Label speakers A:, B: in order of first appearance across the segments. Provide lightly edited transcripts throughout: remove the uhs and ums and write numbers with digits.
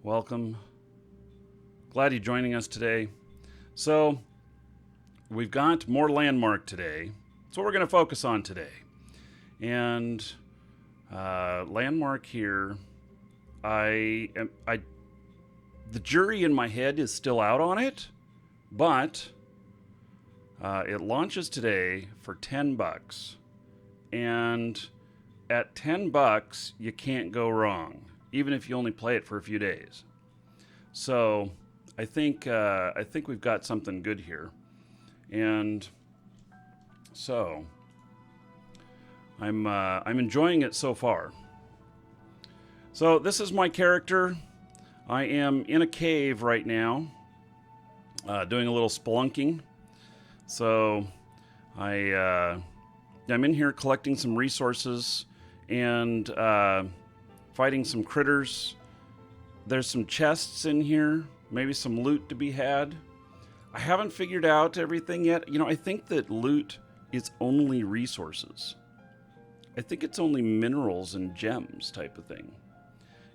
A: welcome. Glad you're joining us today. So, we've got more landmark today. That's what we're going to focus on today. And landmark here, the jury in my head is still out on it, but it launches today for $10. And at $10, you can't go wrong, even if you only play it for a few days. So I think we've got something good here, and so I'm enjoying it so far. So this is my character. I am in a cave right now, doing a little spelunking. So I'm in here collecting some resources and fighting some critters. There's some chests in here, maybe some loot to be had. I haven't figured out everything yet. You know, I think that loot is only resources. I think it's only minerals and gems type of thing.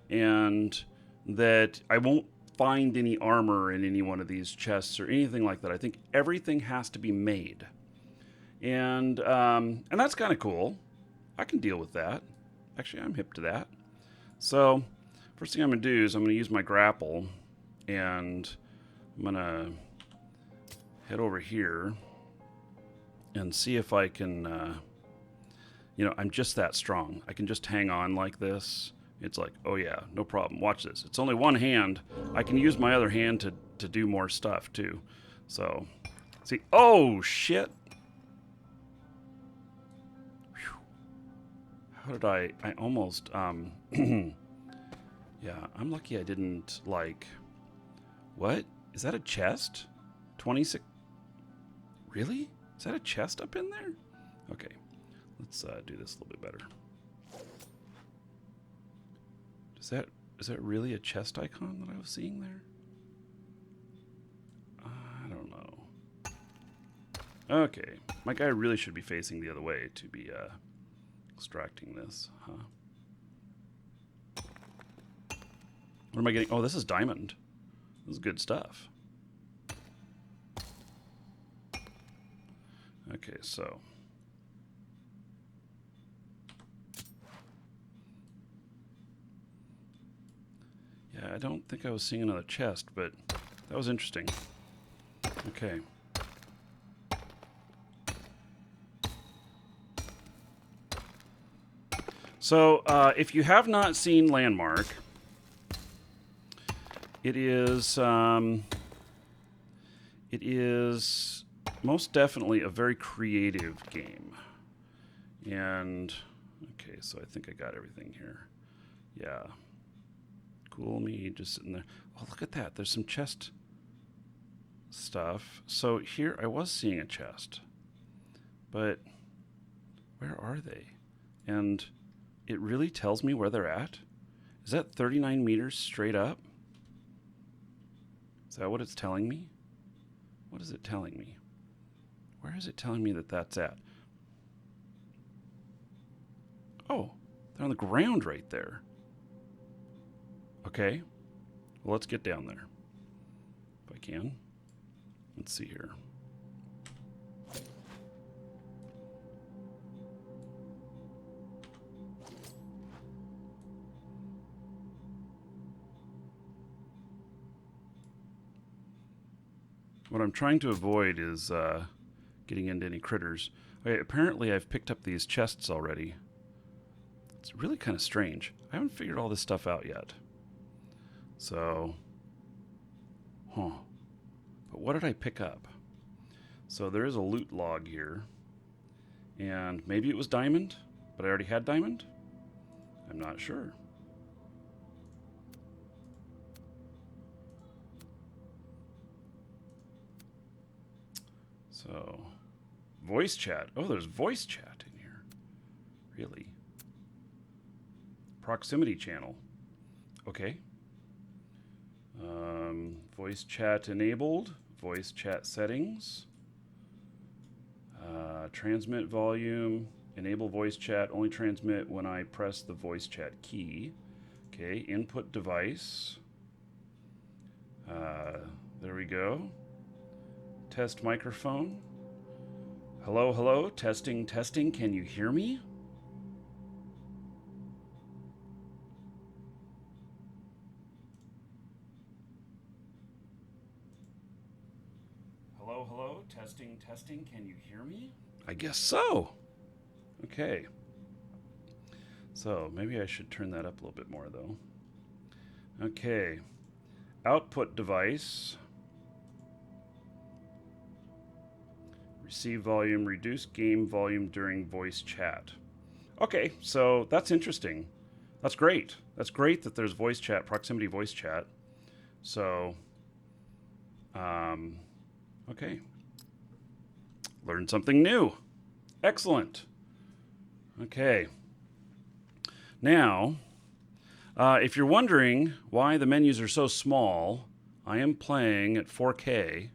A: And that I won't find any armor in any one of these chests or anything like that. I think everything has to be made. And that's kind of cool. I can deal with that. Actually, I'm hip to that. So first thing I'm going to do is I'm going to use my grapple, and I'm going to head over here and see if I can, I'm just that strong. I can just hang on like this. It's like, oh yeah, no problem. Watch this. It's only one hand. I can use my other hand to do more stuff too. So, see, oh shit. Whew. How did I almost, yeah, I'm lucky I didn't, what? Is that a chest? 26, really? Is that a chest up in there? Okay, let's do this a little bit better. Is that really a chest icon that I was seeing there? I don't know. Okay, my guy really should be facing the other way to be extracting this, huh? What am I getting? Oh, this is diamond. This is good stuff. Okay, so yeah, I don't think I was seeing another chest, but that was interesting. Okay. So, if you have not seen Landmark, it is most definitely a very creative game. And okay, so I think I got everything here. Yeah. Cool, me just sitting there. Oh, look at that. There's some chest stuff. So here I was seeing a chest, but where are they? And it really tells me where they're at. Is that 39 meters straight up? Is that what it's telling me? What is it telling me? Where is it telling me that that's at? Oh, they're on the ground right there. Okay, well, let's get down there, if I can. Let's see here. What I'm trying to avoid is getting into any critters. Okay, apparently I've picked up these chests already. It's really kind of strange. I haven't figured all this stuff out yet. So, but what did I pick up? So there is a loot log here, and maybe it was diamond, but I already had diamond? I'm not sure. So, voice chat. Oh, there's voice chat in here. Really? Proximity channel. Okay. Voice chat enabled. Voice chat settings. Transmit volume. Enable voice chat. Only transmit when I press the voice chat key. Okay. Input device. There we go. Test microphone. Hello, hello. Testing, testing. Can you hear me? Hello, hello. Testing, testing. Can you hear me? I guess so. Okay. So maybe I should turn that up a little bit more, though. Okay. Output device. Receive volume, reduce game volume during voice chat. Okay, so that's interesting. That's great. That's great that there's voice chat, proximity voice chat. So, okay. Learned something new. Excellent. Okay. Now, if you're wondering why the menus are so small, I am playing at 4K,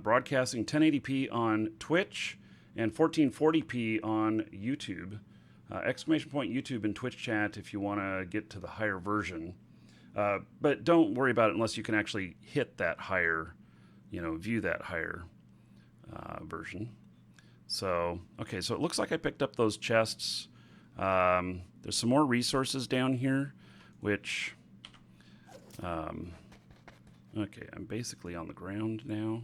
A: broadcasting 1080p on Twitch and 1440p on YouTube. Exclamation point YouTube and Twitch chat if you want to get to the higher version. But don't worry about it unless you can actually hit that higher, view that higher version. So, okay, so it looks like I picked up those chests. There's some more resources down here, which, okay, I'm basically on the ground now.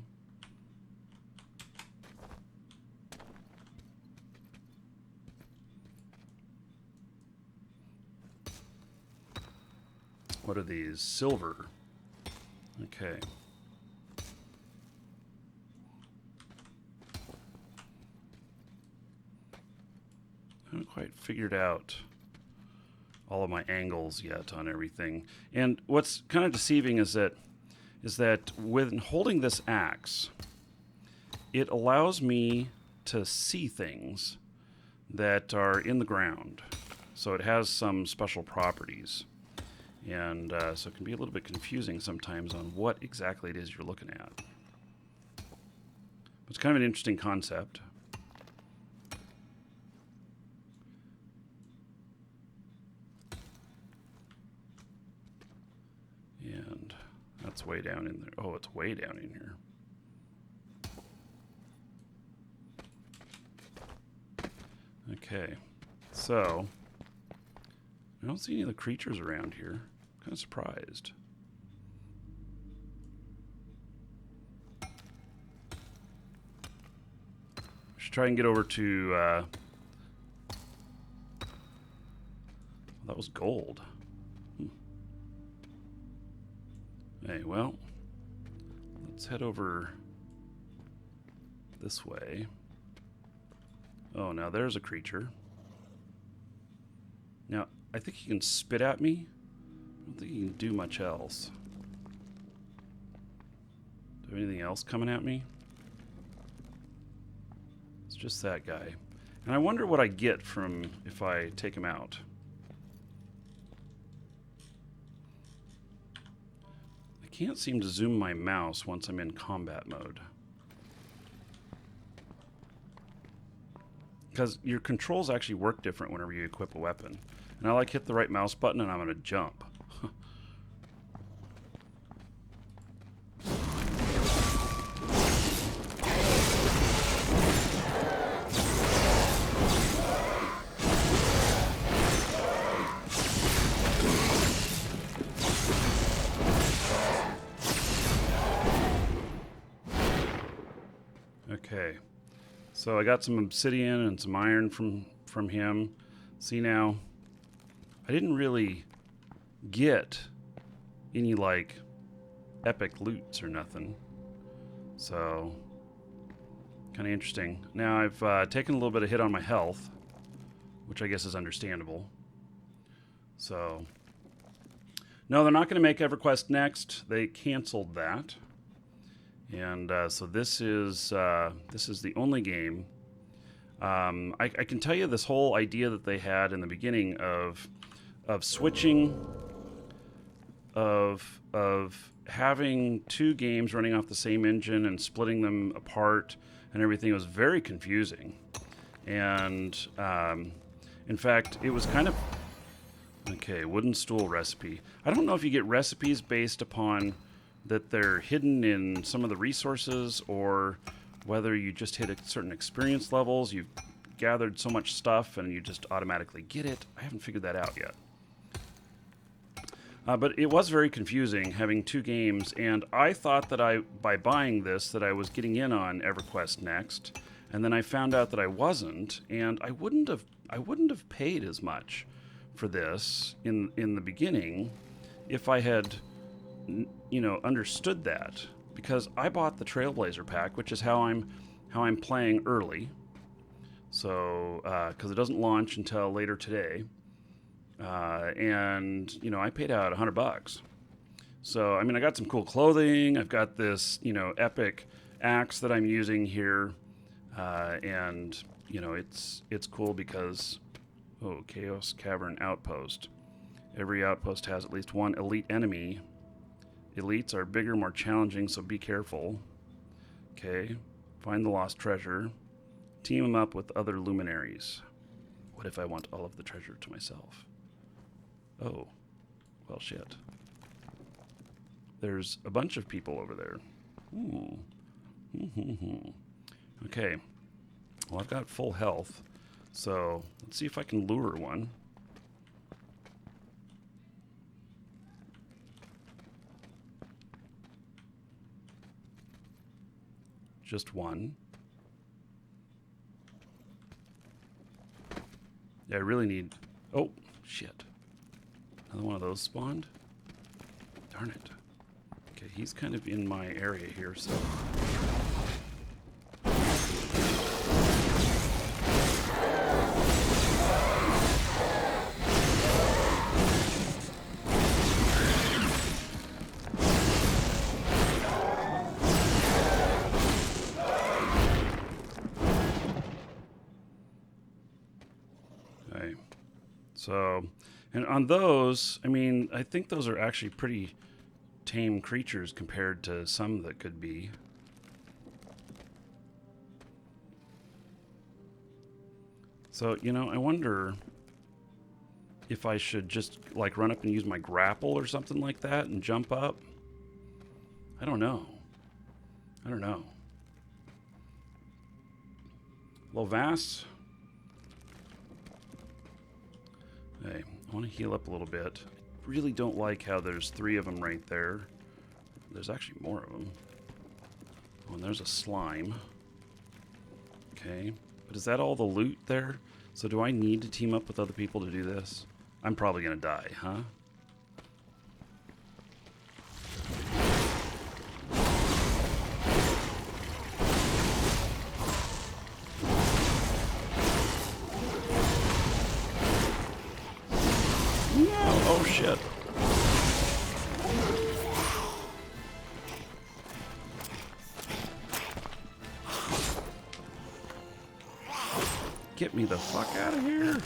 A: What are these? Silver. Okay. I haven't quite figured out all of my angles yet on everything. And what's kind of deceiving is that when holding this axe, it allows me to see things that are in the ground. So it has some special properties. And so it can be a little bit confusing sometimes on what exactly it is you're looking at. It's kind of an interesting concept. And that's way down in there. Oh, it's way down in here. Okay, so I don't see any of the creatures around here. Kind of surprised. I should try and get over to, that was gold. Hey, well, let's head over this way. Oh, now there's a creature. Now, I think he can spit at me. I don't think he can do much else. Do I have anything else coming at me? It's just that guy. And I wonder what I get from if I take him out. I can't seem to zoom my mouse once I'm in combat mode. Because your controls actually work different whenever you equip a weapon. And I hit the right mouse button and I'm going to jump. Okay, so I got some obsidian and some iron from him. See now, I didn't really get any like epic loots or nothing, so kind of interesting. Now I've taken a little bit of hit on my health, which I guess is understandable. So no, they're not going to make EverQuest Next. They canceled that. And so this is the only game. I can tell you this whole idea that they had in the beginning of switching, of having two games running off the same engine and splitting them apart and everything was very confusing. And in fact, it was kind of okay. Wooden stool recipe. I don't know if you get recipes based upon that they're hidden in some of the resources, or whether you just hit certain experience levels, you've gathered so much stuff and you just automatically get it. I haven't figured that out yet. But it was very confusing having two games, and I thought that by buying this, that I was getting in on EverQuest Next, and then I found out that I wasn't, and I wouldn't have paid as much for this in the beginning if I had, understood that, because I bought the Trailblazer pack, which is how I'm playing early. So because it doesn't launch until later today. And I paid out $100. So I mean, I got some cool clothing. I've got this epic axe that I'm using here, and it's cool because Chaos Cavern Outpost. Every outpost has at least one elite enemy. Elites are bigger, more challenging, so be careful. Okay, find the lost treasure. Team them up with other luminaries. What if I want all of the treasure to myself? Oh, well, shit. There's a bunch of people over there. Ooh. Okay. Well, I've got full health, so let's see if I can lure one. Just one. Yeah, I really need... Oh, shit. Another one of those spawned? Darn it. Okay, he's kind of in my area here, so... Okay. So... And on those, I mean, I think those are actually pretty tame creatures compared to some that could be. So, I wonder if I should just, like, run up and use my grapple or something like that and jump up. I don't know. Lovas. Hey. I want to heal up a little bit. Really don't like how there's 3 of them right there. There's actually more of them. Oh, and there's a slime. Okay. But is that all the loot there? So do I need to team up with other people to do this? I'm probably going to die, huh? Oh, shit. Get me the fuck out of here.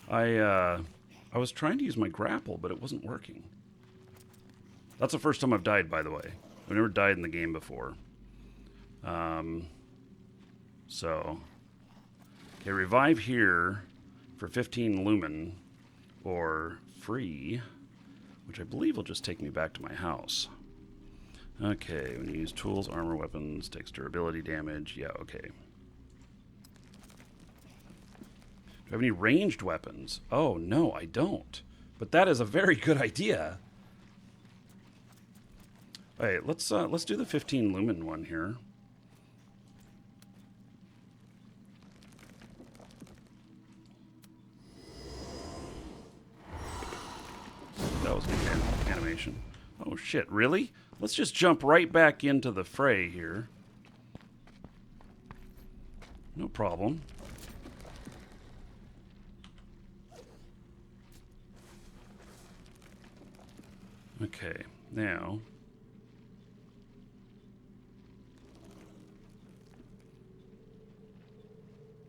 A: I was trying to use my grapple, but it wasn't working. That's the first time I've died, by the way. I've never died in the game before. So, okay, revive here for 15 lumen, or free, which I believe will just take me back to my house. Okay, when you use tools, armor, weapons, takes durability damage. Yeah, okay. Do I have any ranged weapons? Oh, no, I don't. But that is a very good idea. All right, let's do the 15 lumen one here. That was good animation. Oh shit, really? Let's just jump right back into the fray here. No problem. Okay, now...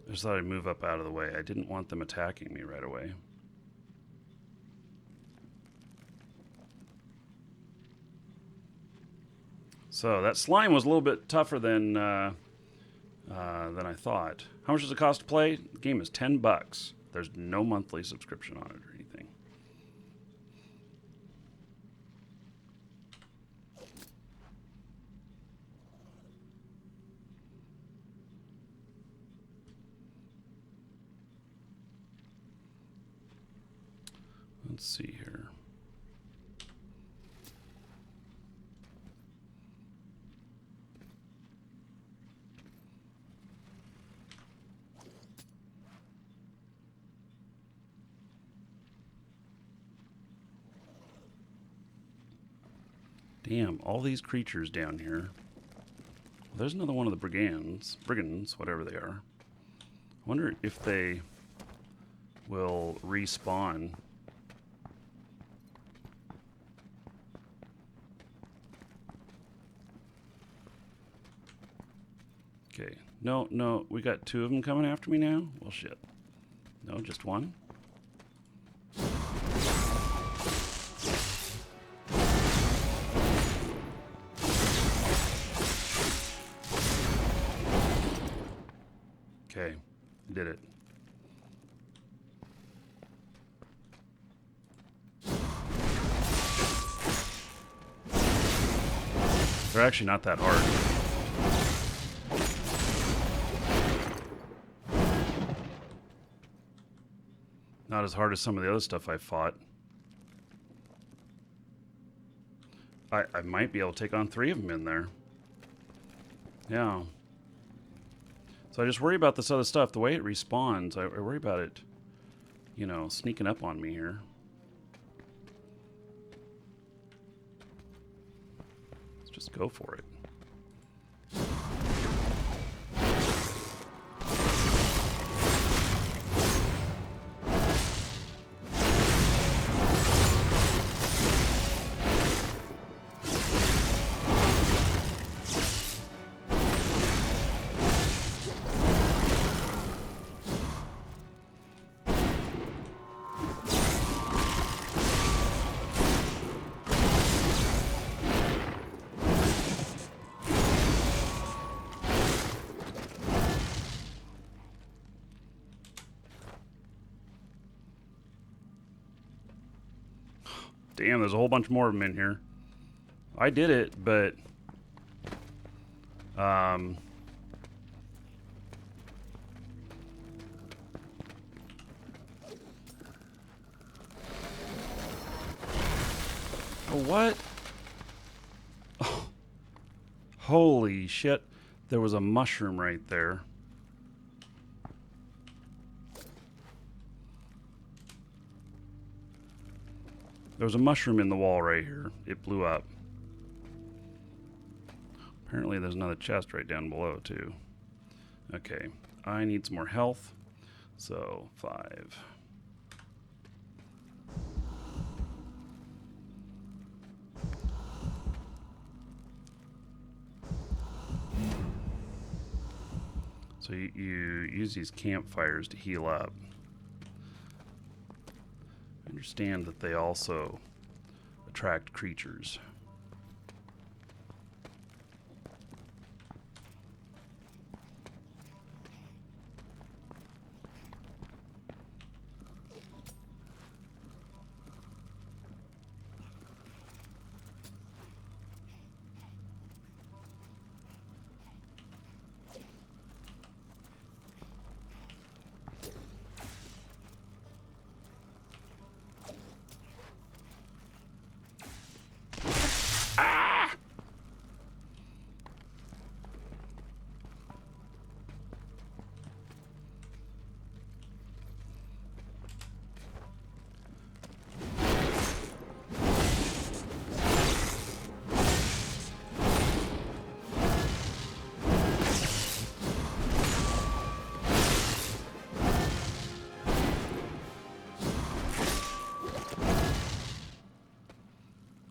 A: I just thought I'd move up out of the way. I didn't want them attacking me right away. So that slime was a little bit tougher than I thought. How much does it cost to play? The game is $10. There's no monthly subscription on it or anything. Let's see here. Damn, all these creatures down here. Well, there's another one of the brigands, whatever they are. I wonder if they will respawn. Okay, no, we got two of them coming after me now? Well, shit. No, just one? Okay, did it. They're actually not that hard. Not as hard as some of the other stuff I fought. I might be able to take on 3 of them in there. Yeah. So I just worry about this other stuff. The way it respawns, I worry about it, you know, sneaking up on me here. Let's just go for it. Damn, there's a whole bunch more of them in here. I did it, but... Oh, what? Oh. Holy shit. There was a mushroom right there. There was a mushroom in the wall right here. It blew up. Apparently there's another chest right down below too. Okay, I need some more health. So 5. So you use these campfires to heal up. Understand that they also attract creatures.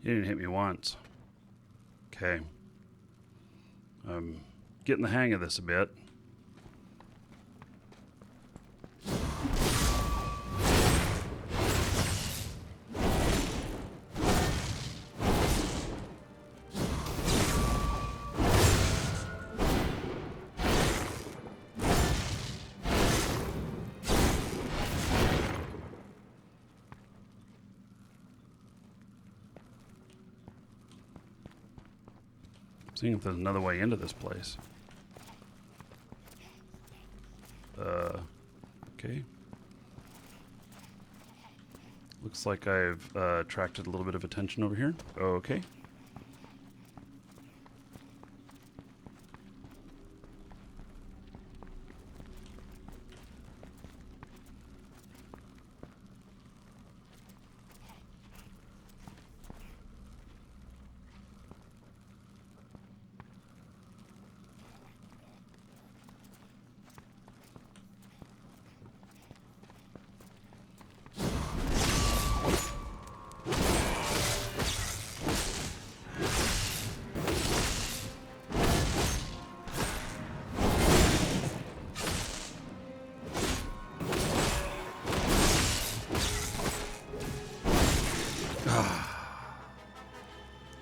A: He didn't hit me once. Okay. I'm getting the hang of this a bit. Seeing if there's another way into this place. Okay. Looks like I've attracted a little bit of attention over here. Okay.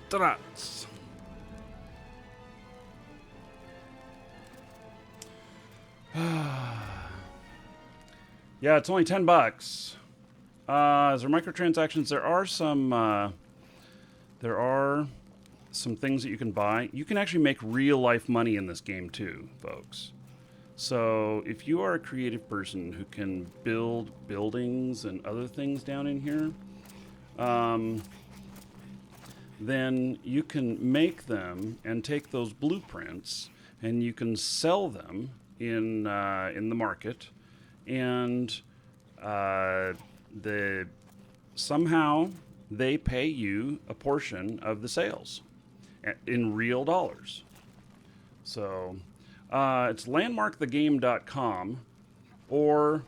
A: Drats. Yeah, it's only $10. Is there microtransactions? There are some things that you can buy. You can actually make real life money in this game too, folks. So if you are a creative person who can build buildings and other things down in here, then you can make them and take those blueprints and you can sell them in the market, and somehow they pay you a portion of the sales in real dollars. So it's landmarkthegame.com, or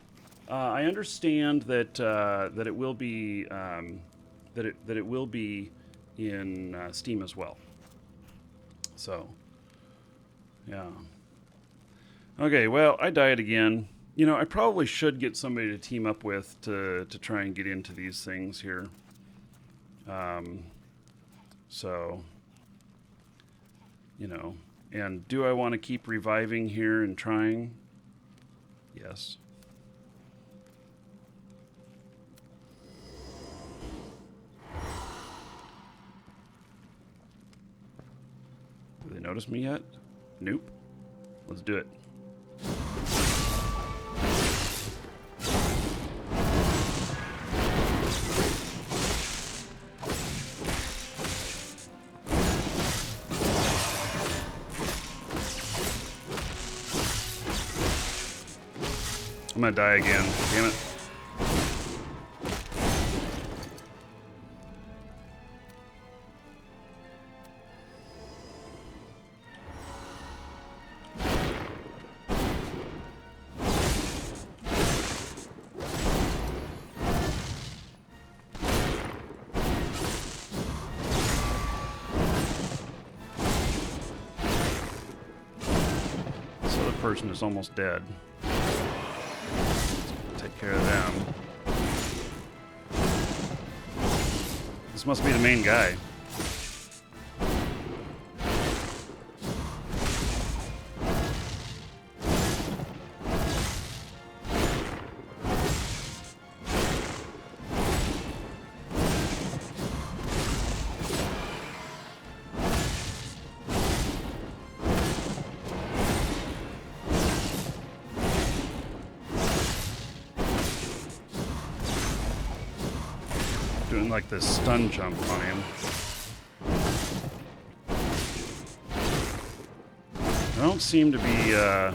A: I understand that that it will be that it will be in Steam as well. So, yeah. Okay, well, I died again. You know, I probably should get somebody to team up with to try and get into these things here. So, you know, and do I want to keep reviving here and trying? Yes. Do they notice me yet? Nope. Let's do it. I'm gonna die again. Damn it. So the person is almost dead. Take care of them. This must be the main guy. Doing like this stun jump on him. I don't seem to be I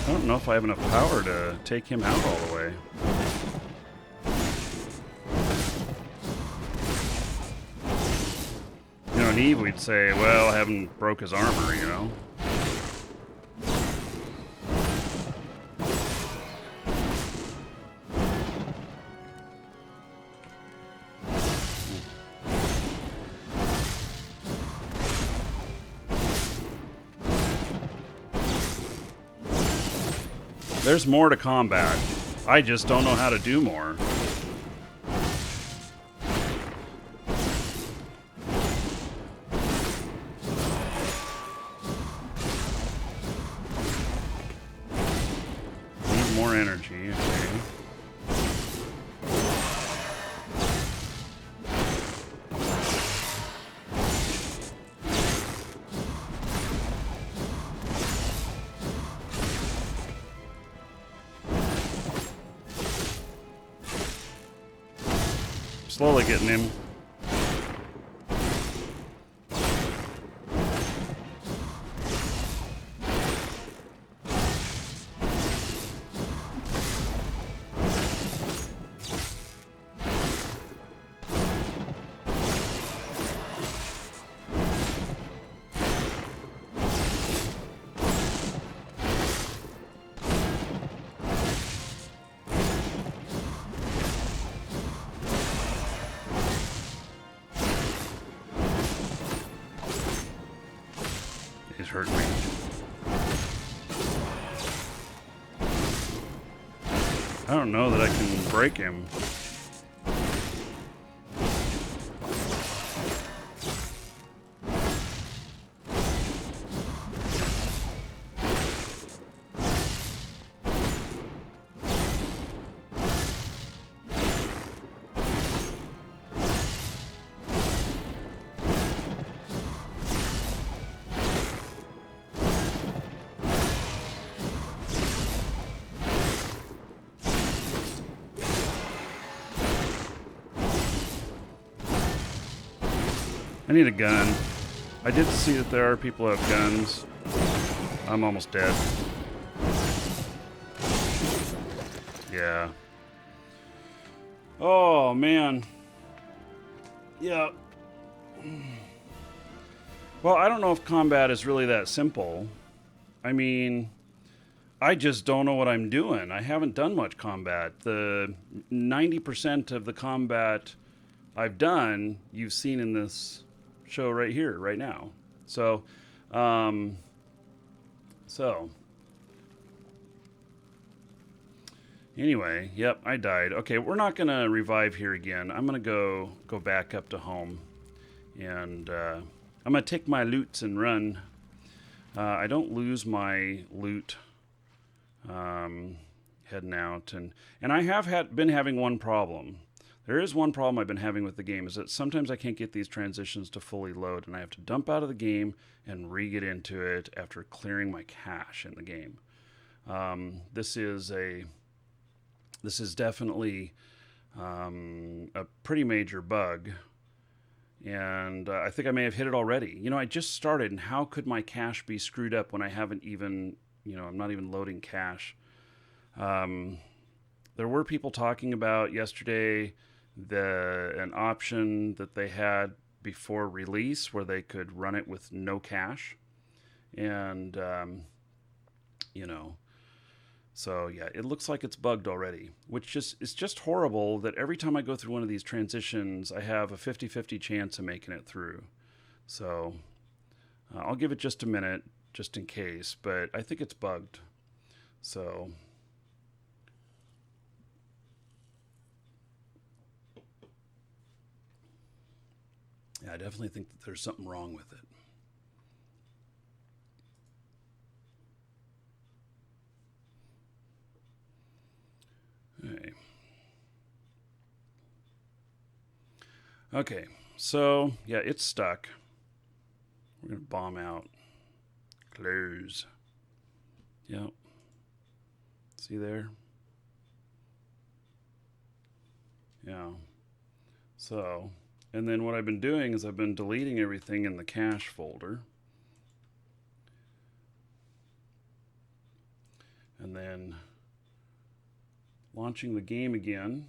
A: don't know if I have enough power to take him out all the way. You know, in Eve we'd say, well, I haven't broke his armor, you know. There's more to combat. I just don't know how to do more. Need more energy, okay. slowly getting him. He's hurting me. I don't know that I can break him. I need a gun. I did see that there are people who have guns. I'm almost dead. Yeah. Oh, man. Yeah. Well, I don't know if combat is really that simple. I mean, I just don't know what I'm doing. I haven't done much combat. The 90% of the combat I've done, you've seen in this show right here, right now. So, anyway, yep, I died. Okay, we're not gonna revive here again. I'm gonna go back up to home, and I'm gonna take my loots and run. I don't lose my loot heading out, and I have been having one problem. There is one problem I've been having with the game, is that sometimes I can't get these transitions to fully load, and I have to dump out of the game and re-get into it after clearing my cache in the game. This is definitely a pretty major bug, and I think I may have hit it already. You know, I just started, and how could my cache be screwed up when I haven't even, I'm not even loading cache? There were people talking about yesterday an option that they had before release where they could run it with no cache, and so yeah, it looks like it's bugged already, which is just horrible that every time I go through one of these transitions I have a 50-50 chance of making it through. So I'll give it just a minute just in case, but I think it's bugged. So yeah, I definitely think that there's something wrong with it. Okay, so yeah, it's stuck. We're gonna bomb out. Close. Yep. See there? Yeah. So, and then what I've been doing is I've been deleting everything in the cache folder. And then launching the game again.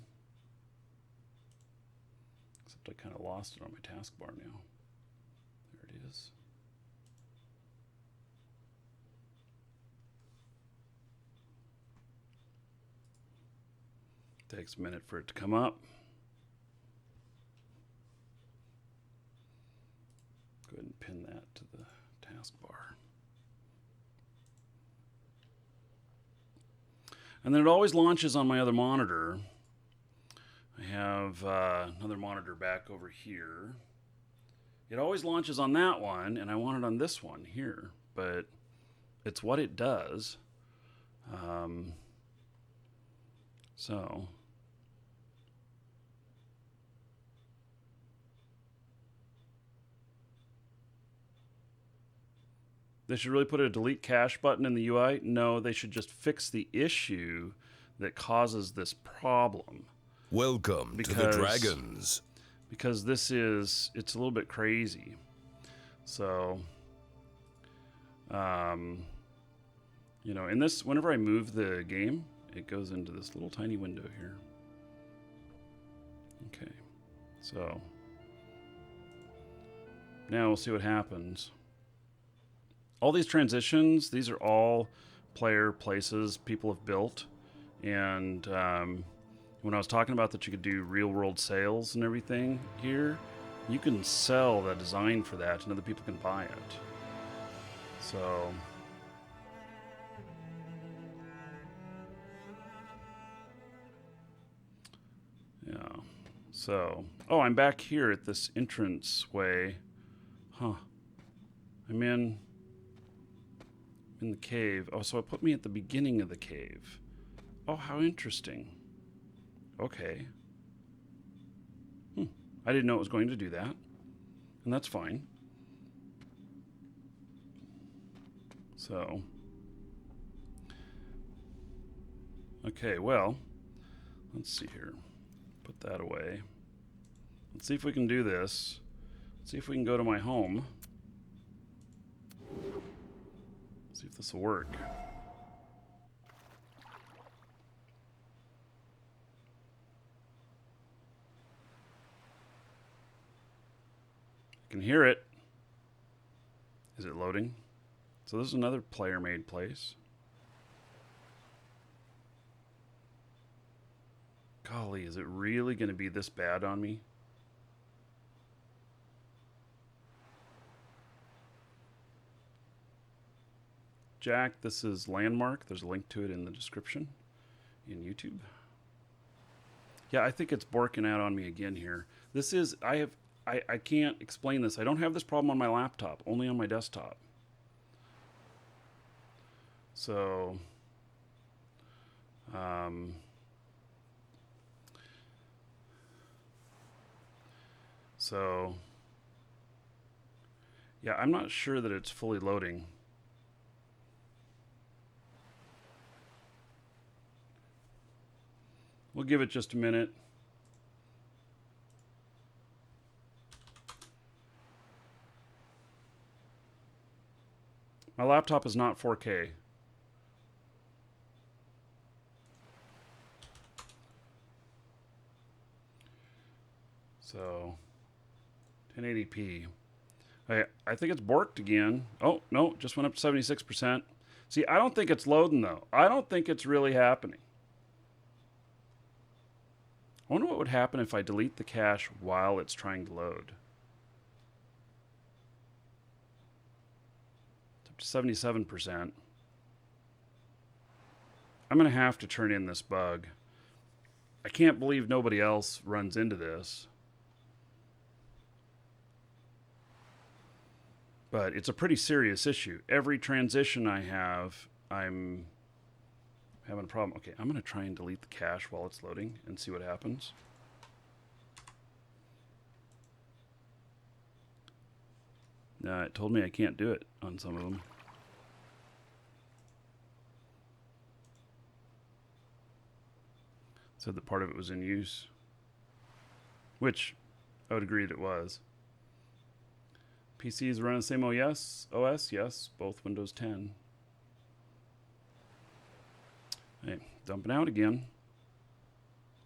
A: Except I kind of lost it on my taskbar now. There it is. Takes a minute for it to come up. Go ahead and pin that to the taskbar. And then it always launches on my other monitor. I have another monitor back over here. It always launches on that one, and I want it on this one here, but it's what it does. So they should really put a delete cache button in the UI? No, they should just fix the issue that causes this problem.
B: Welcome to the Dragons.
A: Because it's a little bit crazy. So, you know, in this, whenever I move the game, it goes into this little tiny window here. Okay, so now we'll see what happens. All these transitions, these are all player places people have built. And when I was talking about that you could do real world sales and everything here, you can sell the design for that and other people can buy it. So yeah. So, oh, I'm back here at this entrance way. Huh. I'm in the cave. Oh, so it put me at the beginning of the cave. Oh, how interesting. Okay. I didn't know it was going to do that. And that's fine. So. Okay, well. Let's see here. Put that away. Let's see if we can do this. Let's see if we can go to my home. See if this will work. I can hear it. Is it loading? So this is another player-made place. Golly, is it really going to be this bad on me? Jack, this is Landmark. There's a link to it in the description in YouTube. Yeah, I think it's borking out on me again here. This is, I can't explain this. I don't have this problem on my laptop, only on my desktop. So, yeah, I'm not sure that it's fully loading. We'll give it just a minute. My laptop is not 4K. So, 1080p. I think it's borked again. Oh, no, just went up to 76%. See, I don't think it's loading, though. I don't think it's really happening. I wonder what would happen if I delete the cache while it's trying to load. It's up to 77%. I'm going to have to turn in this bug. I can't believe nobody else runs into this. But it's a pretty serious issue. Every transition I have, I'm having a problem. Okay, I'm going to try and delete the cache while it's loading and see what happens. It told me I can't do it on some of them. Said that part of it was in use, which I would agree that it was. PCs run the same OS? Yes, both Windows 10. Hey, dumping out again.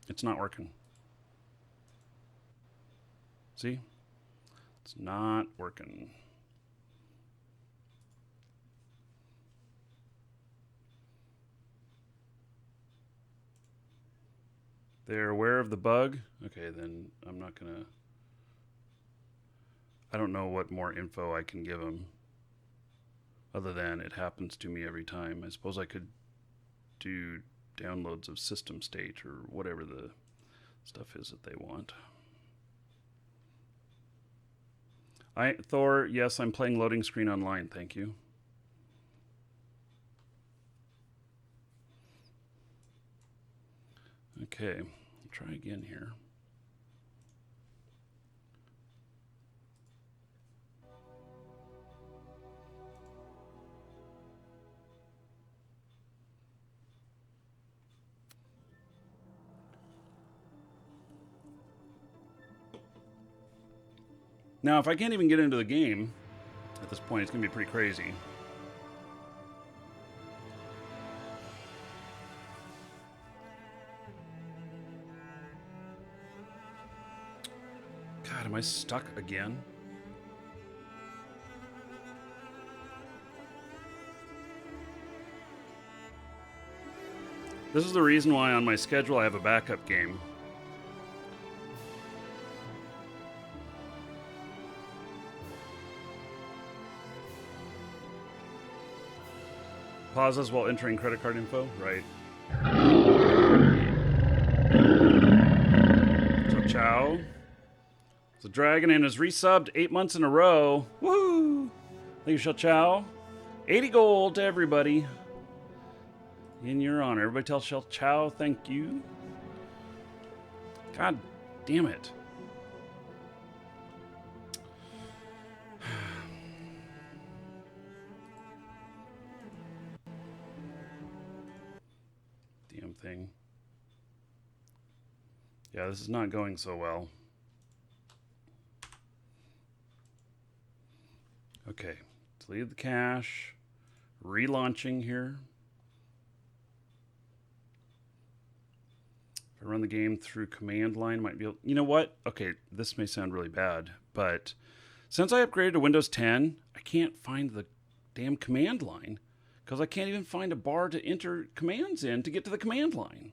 A: It's not working. See? It's not working. They're aware of the bug? Okay, then I'm not going to... I don't know what more info I can give them other than it happens to me every time. I suppose I could do downloads of system state or whatever the stuff is that they want. Thor, yes, I'm playing loading screen online. Thank you. Okay, I'll try again here. Now, if I can't even get into the game at this point, it's going to be pretty crazy. God, am I stuck again? This is the reason why on my schedule I have a backup game. Pauses while entering credit card info? Right. So, ciao. The dragon and is resubbed 8 months in a row. Woohoo! Thank you, Chow. 80 gold to everybody. In your honor. Everybody tell Chow thank you. God damn it. Damn thing. Yeah, this is not going so well. Okay, let's leave the cache. Relaunching here. If I run the game through command line, might be able... You know what? Okay, this may sound really bad, but since I upgraded to Windows 10, I can't find the damn command line because I can't even find a bar to enter commands in to get to the command line.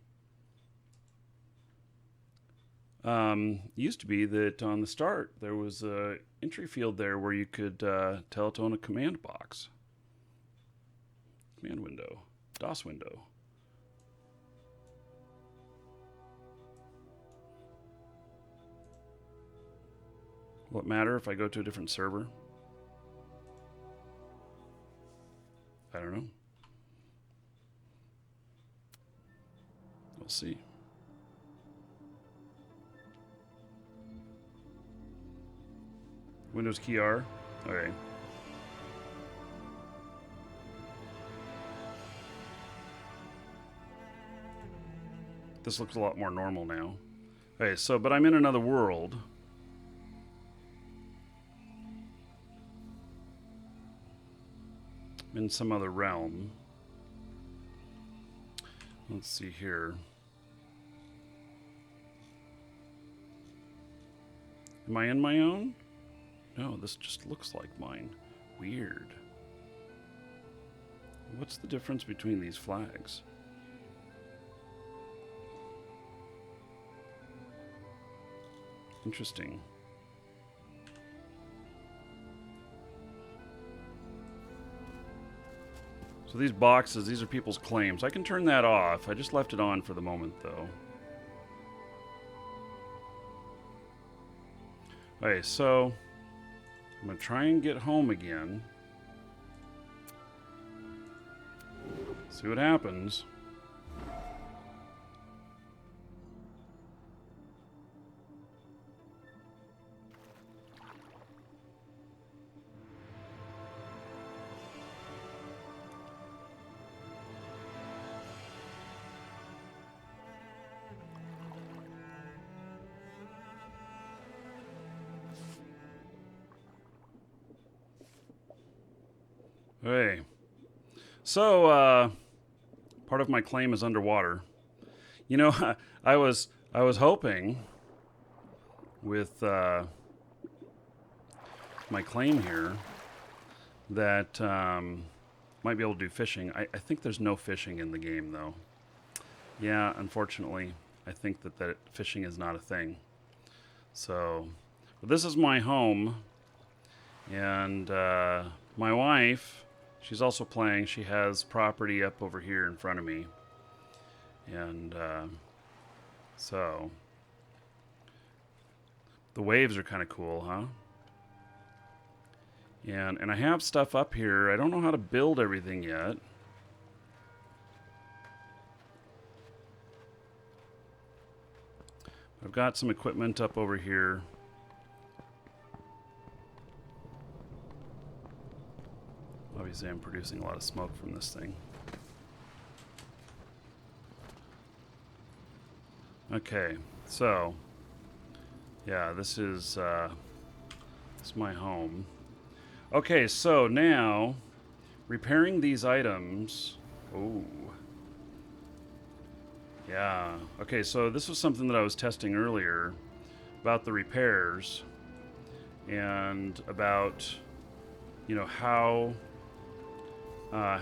A: Used to be that on the start there was a entry field there where you could tell it to own a command box. Command window. DOS window. Will it matter if I go to a different server? I don't know. We'll see. Windows key R. Okay. This looks a lot more normal now. Okay, so, but I'm in another world. In some other realm. Let's see here. Am I in my own? No, this just looks like mine. Weird. What's the difference between these flags? Interesting. So these boxes, these are people's claims. I can turn that off. I just left it on for the moment, though. Okay, so I'm going to try and get home again. See what happens. Hey, so part of my claim is underwater. You know, I was hoping with my claim here that might be able to do fishing. I think there's no fishing in the game though. Yeah, unfortunately, I think that fishing is not a thing. So, but this is my home, and my wife. She's also playing. She has property up over here in front of me. And so the waves are kind of cool, huh? And I have stuff up here. I don't know how to build everything yet. I've got some equipment up over here. Obviously, I'm producing a lot of smoke from this thing. Okay, so yeah, this is It's my home. Okay, so now repairing these items. Oh. Yeah. Okay, so this was something that I was testing earlier about the repairs and about, you know, how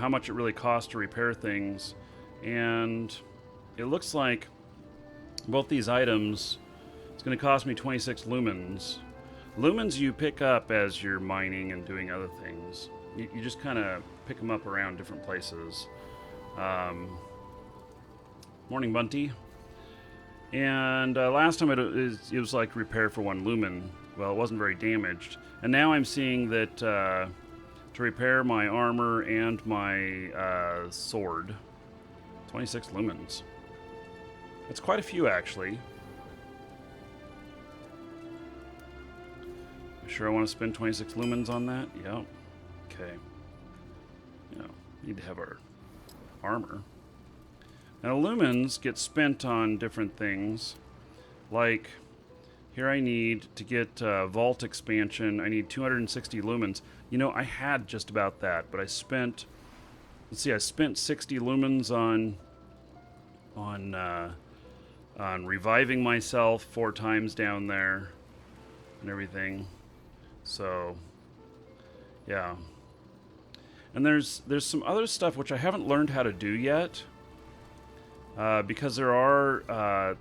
A: much it really costs to repair things. And it looks like both these items, it's going to cost me 26 lumens. Lumens you pick up as you're mining and doing other things. You just kind of pick them up around different places. Morning, Bunty. And last time it was like repair for 1 lumen. Well, it wasn't very damaged. And now I'm seeing that to repair my armor and my sword, 26 lumens. It's quite a few, actually. Sure I want to spend 26 lumens on that? Yep. Okay. You know, need to have our armor. Now, lumens get spent on different things. Like, here I need to get vault expansion. I need 260 lumens. You know, I had just about that, but I spent... Let's see, I spent 60 lumens on reviving myself 4 times down there and everything. So, yeah. And there's some other stuff which I haven't learned how to do yet, because there are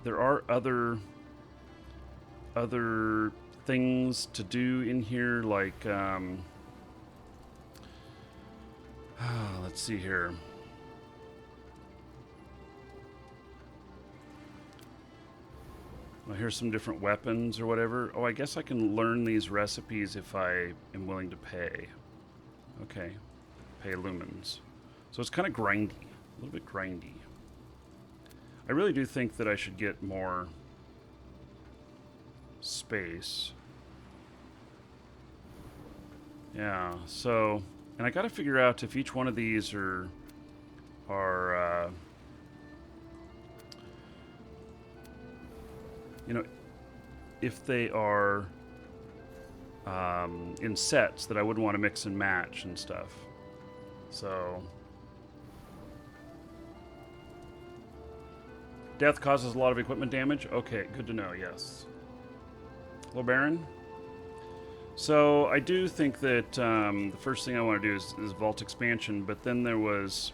A: other things to do in here, like let's see here. Well, here's some different weapons or whatever. Oh, I guess I can learn these recipes if I am willing to pay. Okay. Pay lumens. So it's kind of grindy. A little bit grindy. I really do think that I should get more space. Yeah, so... And I gotta figure out if each one of these are you know, if they are in sets that I wouldn't want to mix and match and stuff. So, death causes a lot of equipment damage. Okay, good to know. Yes. Hello, Baron. So I do think that the first thing I want to do is vault expansion, but then there's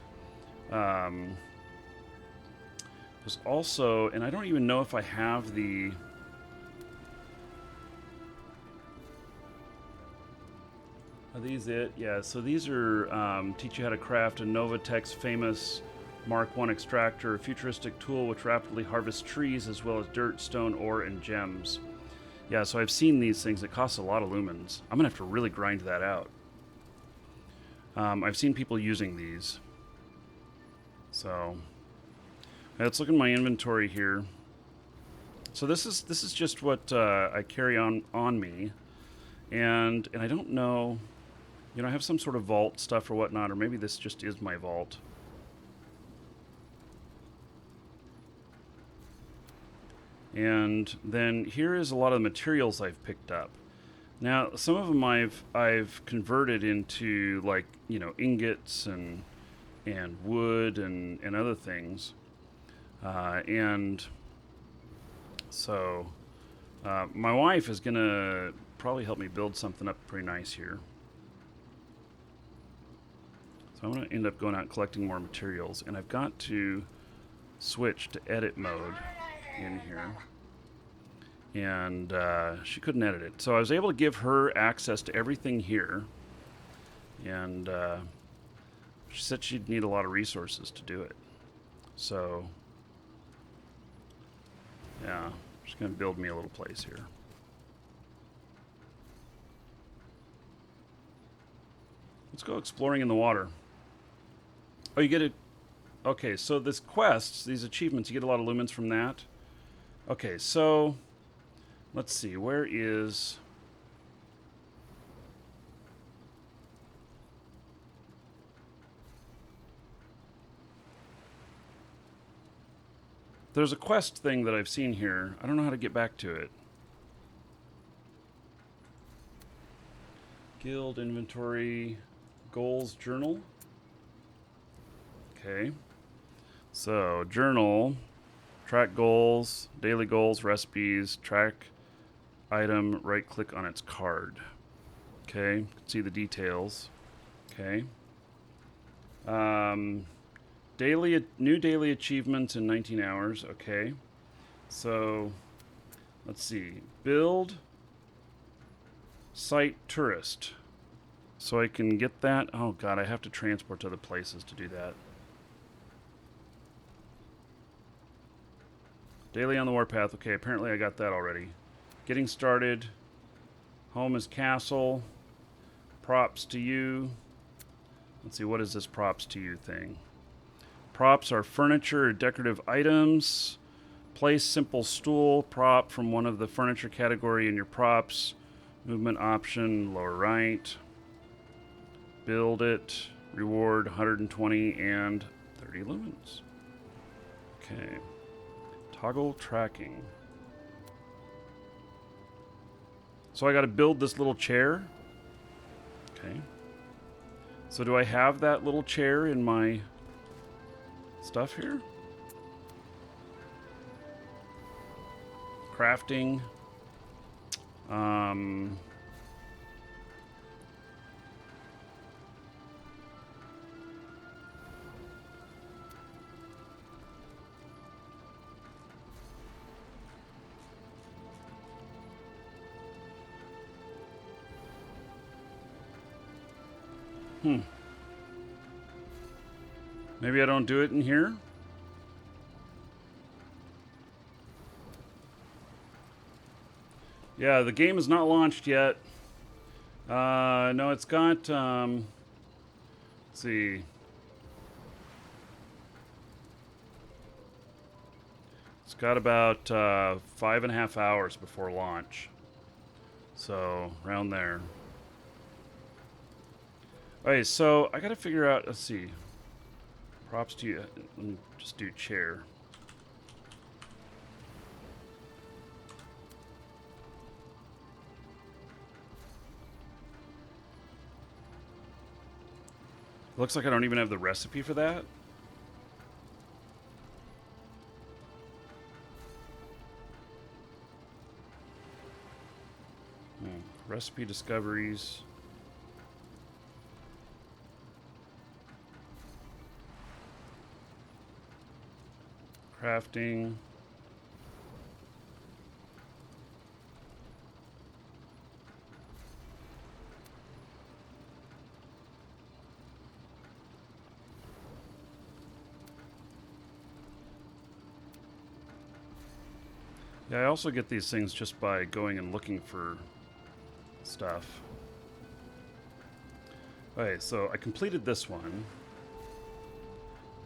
A: also, and I don't even know if I have the... Are these it? Yeah, so these are teach you how to craft a Novatech's famous Mark 1 extractor, a futuristic tool which rapidly harvests trees as well as dirt, stone, ore, and gems. Yeah, so I've seen these things. It costs a lot of lumens. I'm going to have to really grind that out. I've seen people using these. So... let's look in my inventory here. So this is just what I carry on me, and I don't know, you know, I have some sort of vault stuff or whatnot, or maybe this just is my vault. And then here is a lot of the materials I've picked up. Now, some of them I've converted into, like, you know, ingots and wood and other things. And so my wife is gonna probably help me build something up pretty nice here. So I'm gonna end up going out and collecting more materials, and I've got to switch to edit mode in here. And she couldn't edit it, so I was able to give her access to everything here. And she said she'd need a lot of resources to do it. So yeah, she's going to build me a little place here. Let's go exploring in the water. Oh, you get it. Okay, so this quests, these achievements, you get a lot of lumens from that. Okay, so let's see, where is... There's a quest thing that I've seen here. I don't know how to get back to it. Guild inventory goals journal. Okay. So, journal, track goals, daily goals, recipes, track item, right click on its card. Okay, see the details. Okay. New daily achievements in 19 hours. Okay. So, let's see. Build site tourist. So I can get that. Oh god, I have to transport to other places to do that. Daily on the warpath. Okay, apparently I got that already. Getting started. Home is castle. Props to you. Let's see, what is this props to you thing? Props are furniture or decorative items. Place simple stool prop from one of the furniture category in your props. Movement option, lower right. Build it. Reward 120 and 30 lumens. Okay. Toggle tracking. So I got to build this little chair. Okay. So do I have that little chair in my stuff here? Crafting. Maybe I don't do it in here. Yeah, the game is not launched yet. No, it's got, let's see. It's got about 5.5 hours before launch. So, around there. Okay, so I gotta figure out, let's see. Props to you. Let me just do chair. Looks like I don't even have the recipe for that. Recipe discoveries. Crafting. Yeah, I also get these things just by going and looking for stuff. Okay, so I completed this one.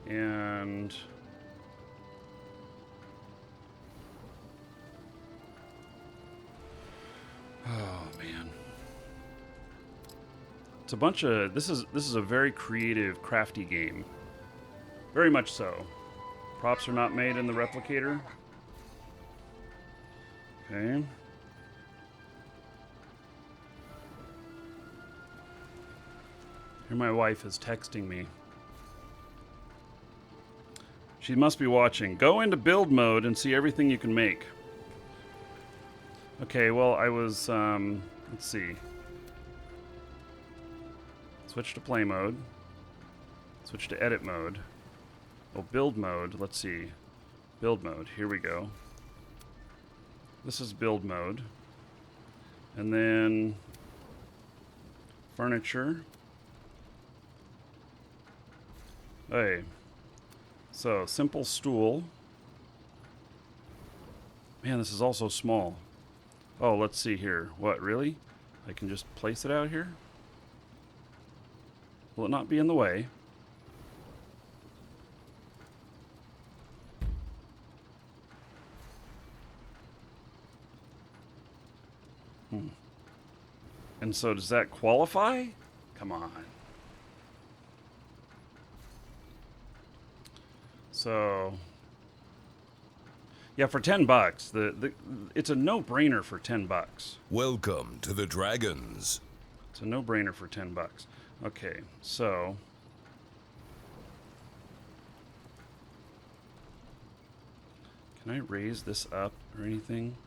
A: And oh man. It's a bunch of this is a very creative, crafty game. Very much so. Props are not made in the replicator. Okay. Here my wife is texting me. She must be watching. Go into build mode and see everything you can make. Okay, well, I was, let's see. Switch to play mode. Switch to edit mode. Oh, build mode. Let's see. Build mode. Here we go. This is build mode. And then furniture. Hey. So, simple stool. Man, this is also small. Oh, let's see here. What, really? I can just place it out here? Will it not be in the way? And so does that qualify? Come on. So, yeah, for $10, it's a no-brainer for $10.
B: Welcome to the Dragons.
A: It's It's a no-brainer for 10 bucks. Okay, so can I raise this up or anything?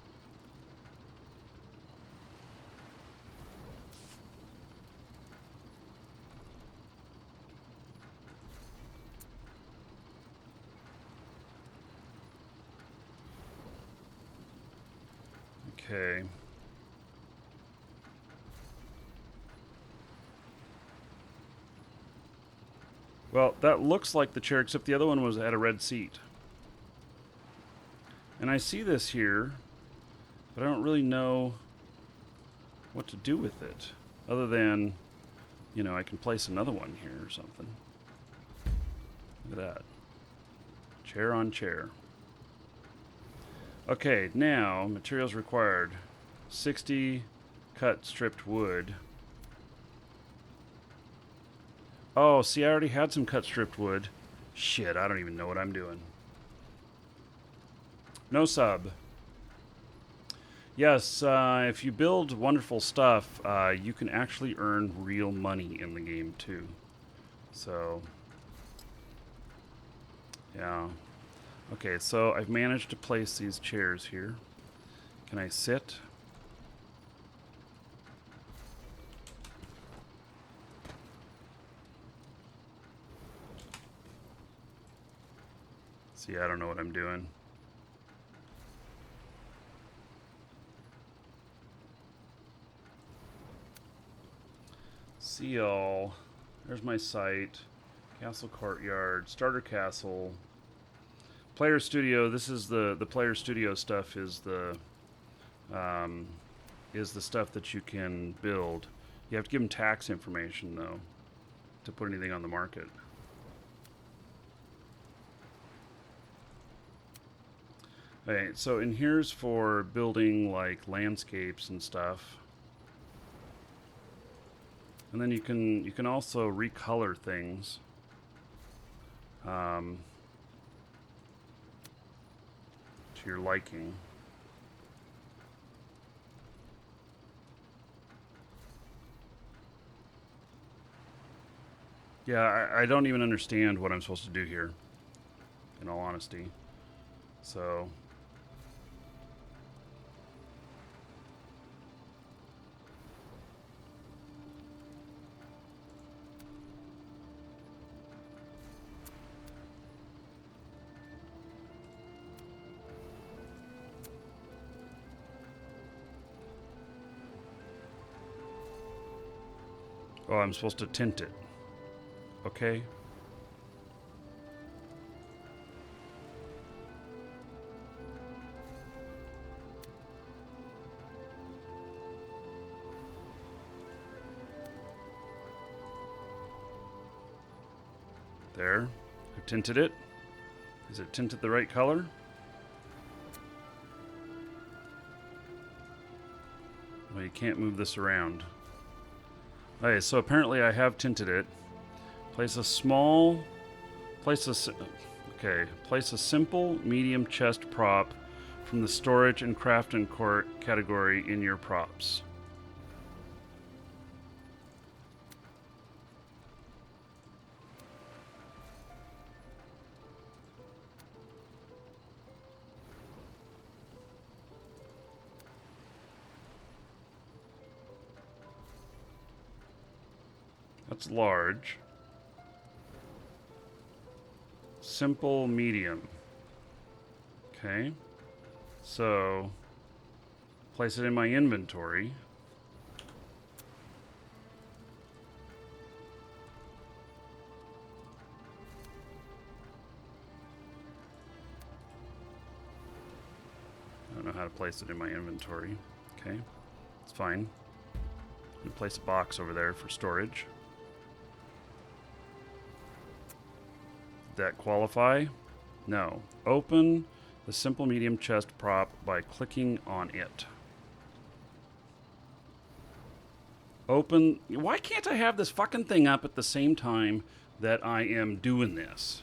A: Okay. Well, that looks like the chair, except the other one was at a red seat. And I see this here, but I don't really know what to do with it. Other than, you know, I can place another one here or something. Look at that. Chair on chair. Okay, now, materials required. 60 cut stripped wood. Oh, see, I already had some cut stripped wood. Shit, I don't even know what I'm doing. No sub. Yes, if you build wonderful stuff, you can actually earn real money in the game, too. So, yeah. Okay, so I've managed to place these chairs here. Can I sit? See, I don't know what I'm doing. See all. There's my site. Castle Courtyard. Starter Castle. Player Studio. This is the Player Studio stuff is the stuff that you can build. You have to give them tax information though to put anything on the market. Okay, so in here's for building like landscapes and stuff. And then you can also recolor things. To your liking. Yeah, I don't even understand what I'm supposed to do here, in all honesty. So oh, I'm supposed to tint it. Okay. There. I've tinted it. Is it tinted the right color? Well, you can't move this around. Okay, so apparently I have tinted it. Place a simple, medium chest prop from the storage and craft and court category in your props. That's large. Simple, medium. Okay. So, place it in my inventory. I don't know how to place it in my inventory. Okay. It's fine. I'm gonna place a box over there for storage. Did that qualify? No. Open the simple medium chest prop by clicking on it. Open. Why can't I have this fucking thing up at the same time that I am doing this?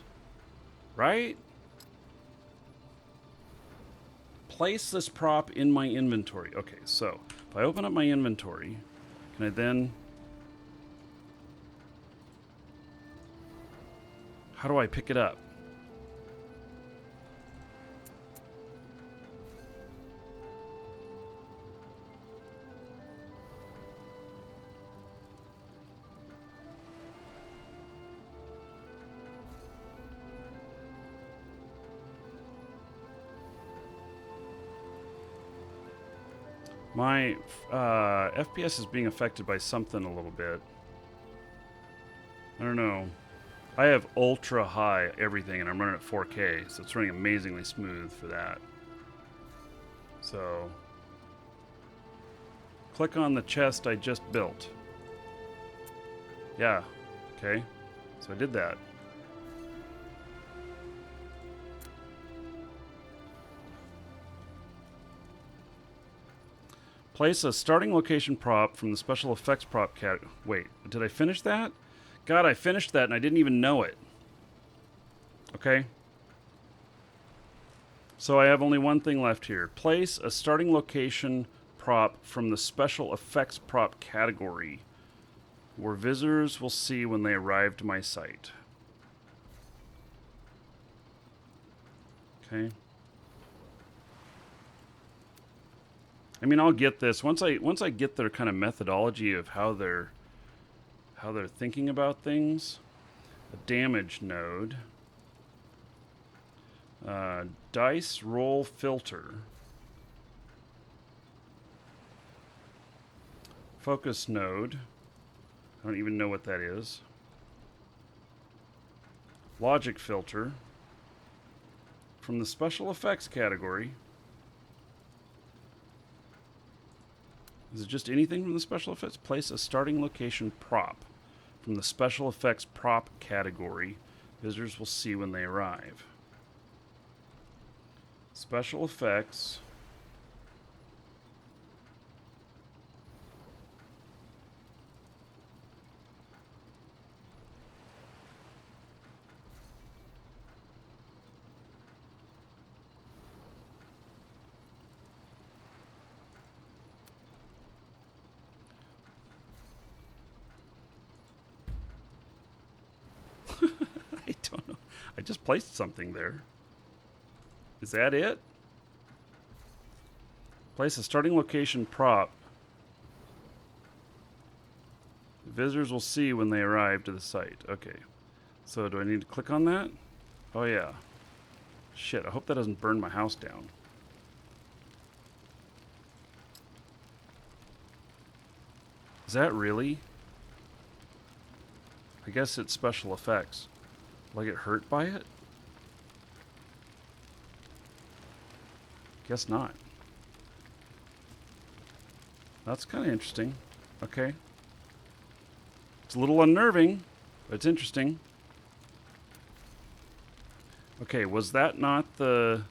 A: Right? Place this prop in my inventory. Okay, so if I open up my inventory, can I then How do I pick it up? My FPS is being affected by something a little bit. I don't know. I have ultra high everything, and I'm running at 4K, so it's running amazingly smooth for that. So, click on the chest I just built. Yeah, okay. So I did that. Place a starting location prop from the special effects prop cat. Wait, did I finish that? God, I finished that and I didn't even know it. Okay. So I have only one thing left here. Place a starting location prop from the special effects prop category where visitors will see when they arrive to my site. Okay. I mean, I'll get this once I get their kind of methodology of how they're thinking about things. A damage node, dice roll filter, focus node. I don't even know what that is. Logic filter from the special effects category. Is it just anything from the special effects? Place a starting location prop from the special effects prop category. Visitors will see when they arrive. Special effects. I don't know. I just placed something there. Is that it? Place a starting location prop. Visitors will see when they arrive to the site. Okay. So do I need to click on that? Oh yeah. Shit, I hope that doesn't burn my house down. Is that really? I guess it's special effects. Will I get hurt by it? Guess not. That's kind of interesting. Okay. It's a little unnerving, but it's interesting. Okay, was that not the...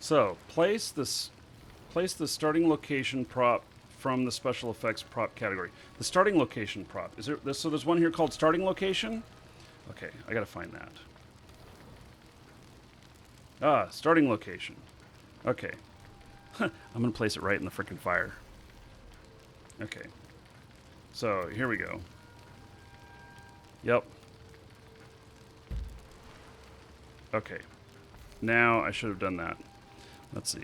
A: So, place the starting location prop from the special effects prop category. The starting location prop. Is there so there's one here called starting location? Okay, I got to find that. Ah, starting location. Okay. I'm going to place it right in the frickin' fire. Okay. So, here we go. Yep. Okay. Now I should have done that. Let's see.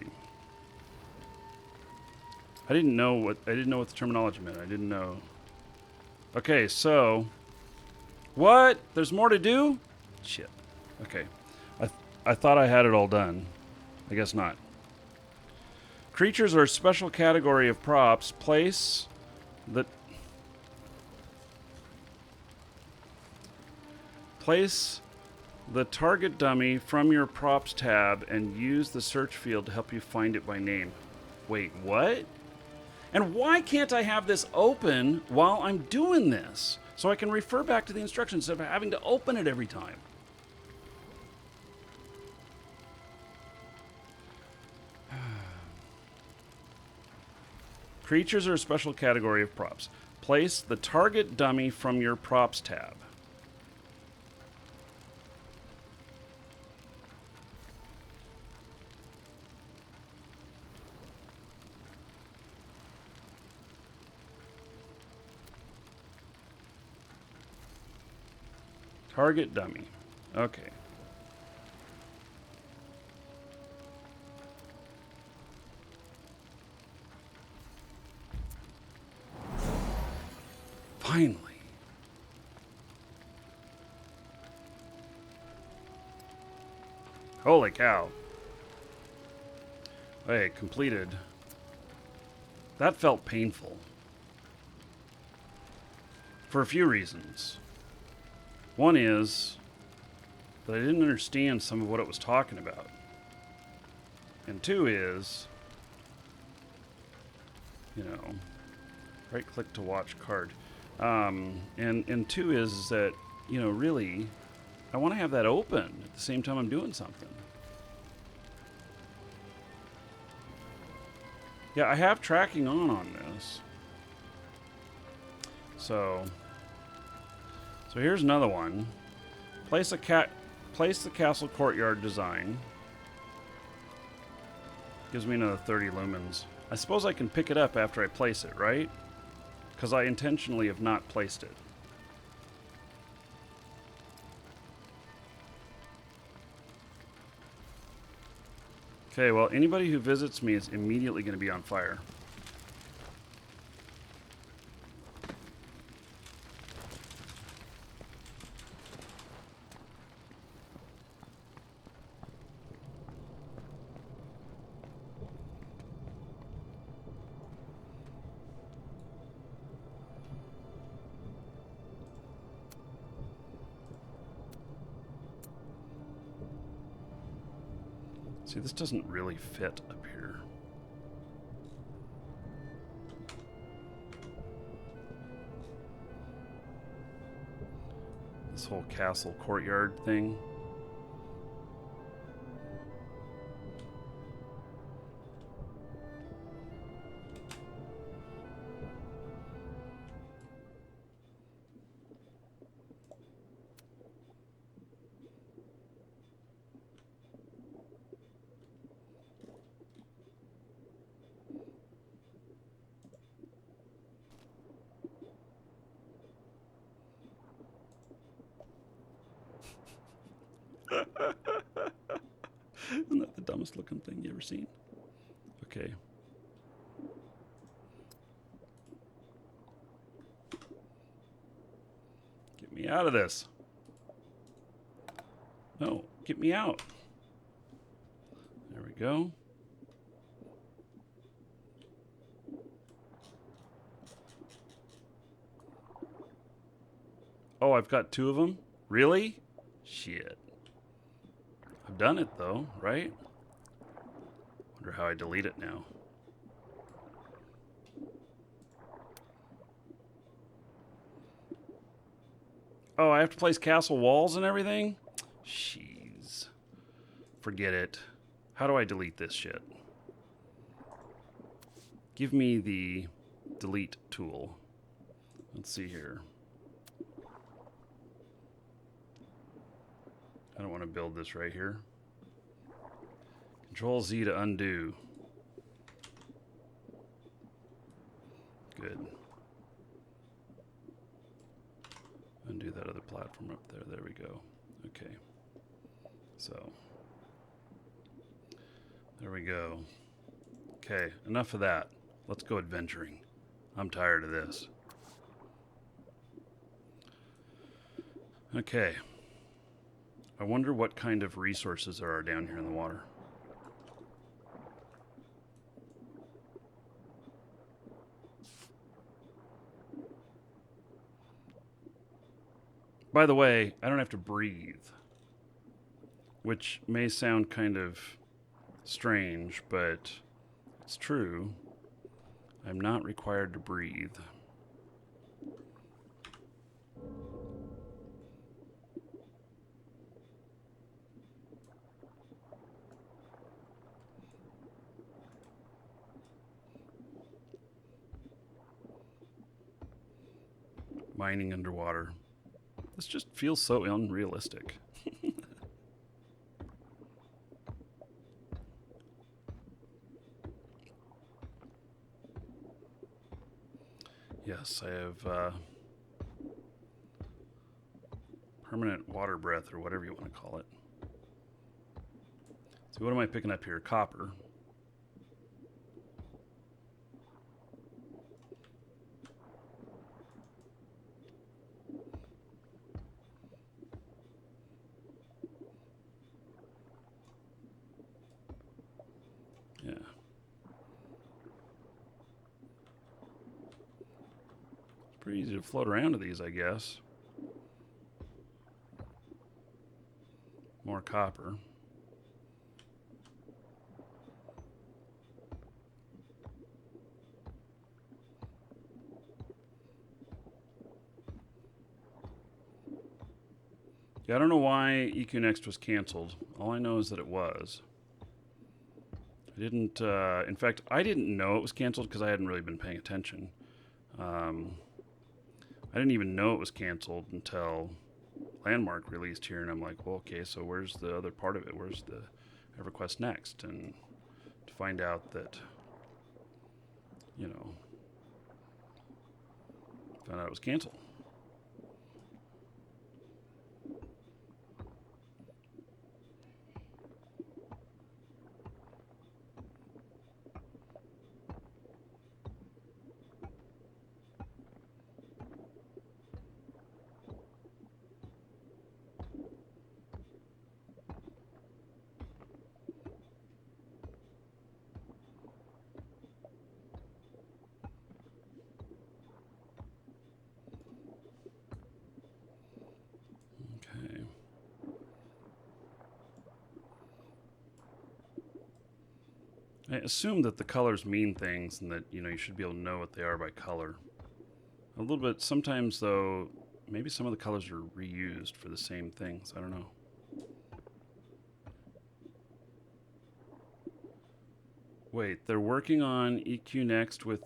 A: I didn't know what the terminology meant. I didn't know. Okay, so what? There's more to do? Shit. Okay. I thought I had it all done. I guess not. Creatures are a special category of props. Place the target dummy from your props tab and use the search field to help you find it by name. Wait, what? And why can't I have this open while I'm doing this? So I can refer back to the instructions instead of having to open it every time. Creatures are a special category of props. Place the target dummy from your props tab. Target dummy. Okay. Finally. Holy cow. Hey, completed. That felt painful. For a few reasons. One is that I didn't understand some of what it was talking about. And two is, you know, right click to watch card. And two is that, you know, really, I want to have that open at the same time I'm doing something. Yeah, I have tracking on this. So here's another one. Place the castle courtyard design. Gives me another 30 lumens. I suppose I can pick it up after I place it, right? Because I intentionally have not placed it. Okay, well, anybody who visits me is immediately going to be on fire. See, this doesn't really fit up here. This whole castle courtyard thing. Isn't that the dumbest looking thing you ever seen? Okay. Get me out of this. No, get me out. There we go. Oh, I've got two of them? Really? Shit. I've done it though, right? Wonder how I delete it now. Oh, I have to place castle walls and everything? Jeez. Forget it. How do I delete this shit? Give me the delete tool. Let's see here. I don't want to build this right here. Control Z to undo. Good. Undo that other platform up there. There we go. Okay. So. There we go. Okay, enough of that. Let's go adventuring. I'm tired of this. Okay. I wonder what kind of resources there are down here in the water. By the way, I don't have to breathe, which may sound kind of strange, but it's true. I'm not required to breathe. mining underwater. This just feels so unrealistic. Yes, I have permanent water breath, or whatever you want to call it. So what am I picking up here? Copper. Yeah. It's pretty easy to float around to these, I guess. More copper. Yeah, I don't know why EQ Next was canceled. All I know is that it was. I didn't, in fact, I didn't know it was canceled because I hadn't really been paying attention. I didn't even know it was canceled until Landmark released here, and I'm like, well, okay, so where's the other part of it? Where's the EverQuest Next? And to find out that, you know, found out it was canceled. Okay. I assume that the colors mean things and that, you know, you should be able to know what they are by color. A little bit, sometimes though, maybe some of the colors are reused for the same things. I don't know. Wait, they're working on EQ Next with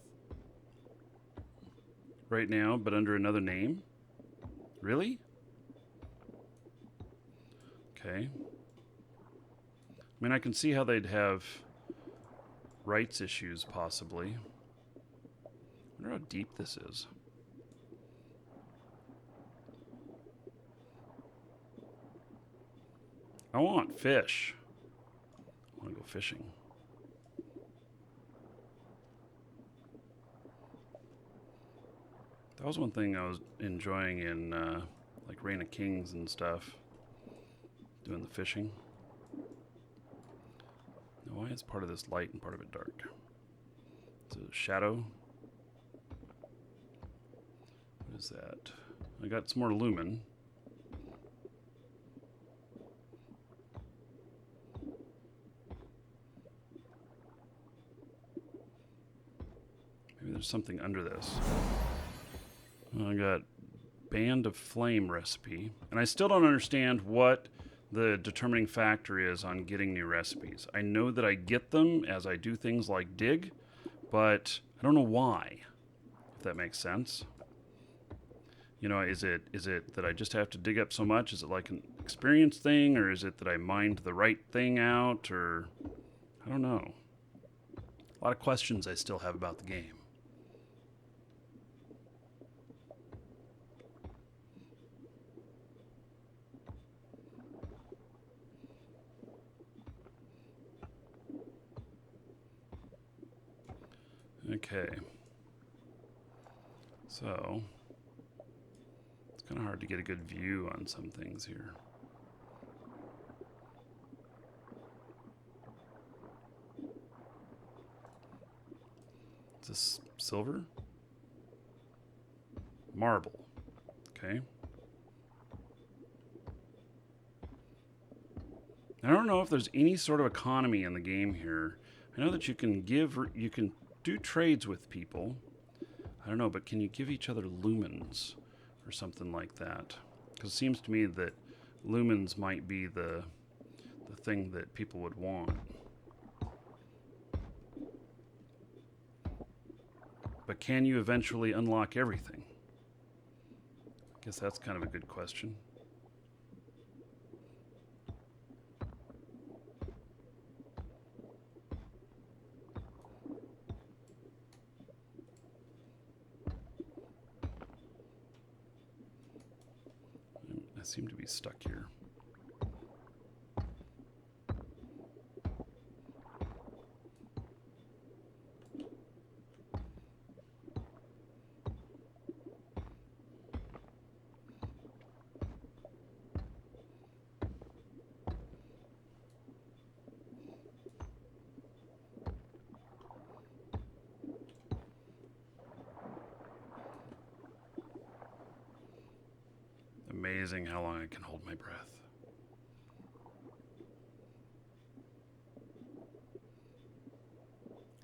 A: right now, but under another name? Really? Okay. I mean, I can see how they'd have rights issues, possibly. I wonder how deep this is. I want fish. I want to go fishing. That was one thing I was enjoying in like Reign of Kings and stuff. Doing the fishing. Now, why is part of this light and part of it dark? It's a shadow. What is that? I got some more lumen. Maybe there's something under this. I got Band of Flame recipe. And I still don't understand what the determining factor is on getting new recipes. I know that I get them as I do things like dig, but I don't know why, if that makes sense. You know, is it that I just have to dig up so much? Is it like an experience thing, or is it that I mined the right thing out, or I don't know. A lot of questions I still have about the game. Okay. So, it's kind of hard to get a good view on some things here. Is this silver? Marble. Okay. I don't know if there's any sort of economy in the game here. I know that you can do trades with people. I don't know, but can you give each other lumens or something like that? Because it seems to me that lumens might be the thing that people would want. But can you eventually unlock everything? Guess that's kind of a good question. I seem to be stuck here. Amazing how long I can hold my breath.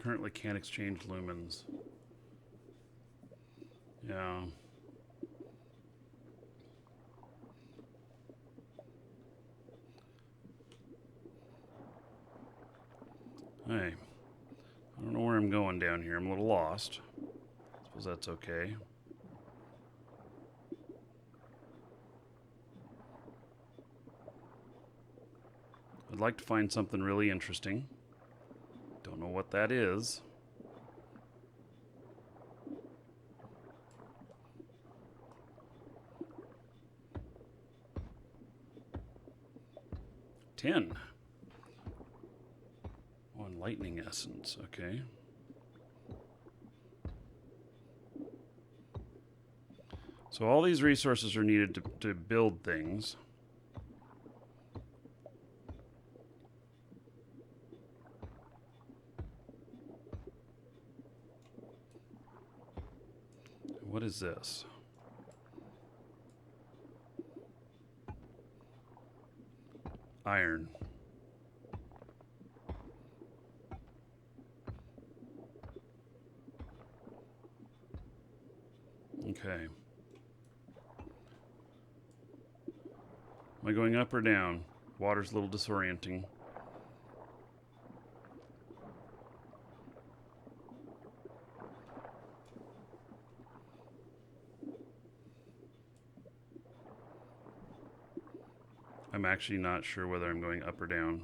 A: Currently can't exchange lumens. Yeah. Hey, I don't know where I'm going down here. I'm a little lost. Suppose that's okay. I'd like to find something really interesting. Don't know what that is. Tin. Oh, lightning essence. Okay. So all these resources are needed to build things. What is this? Iron. Okay. Am I going up or down? Water's a little disorienting. I'm actually not sure whether I'm going up or down.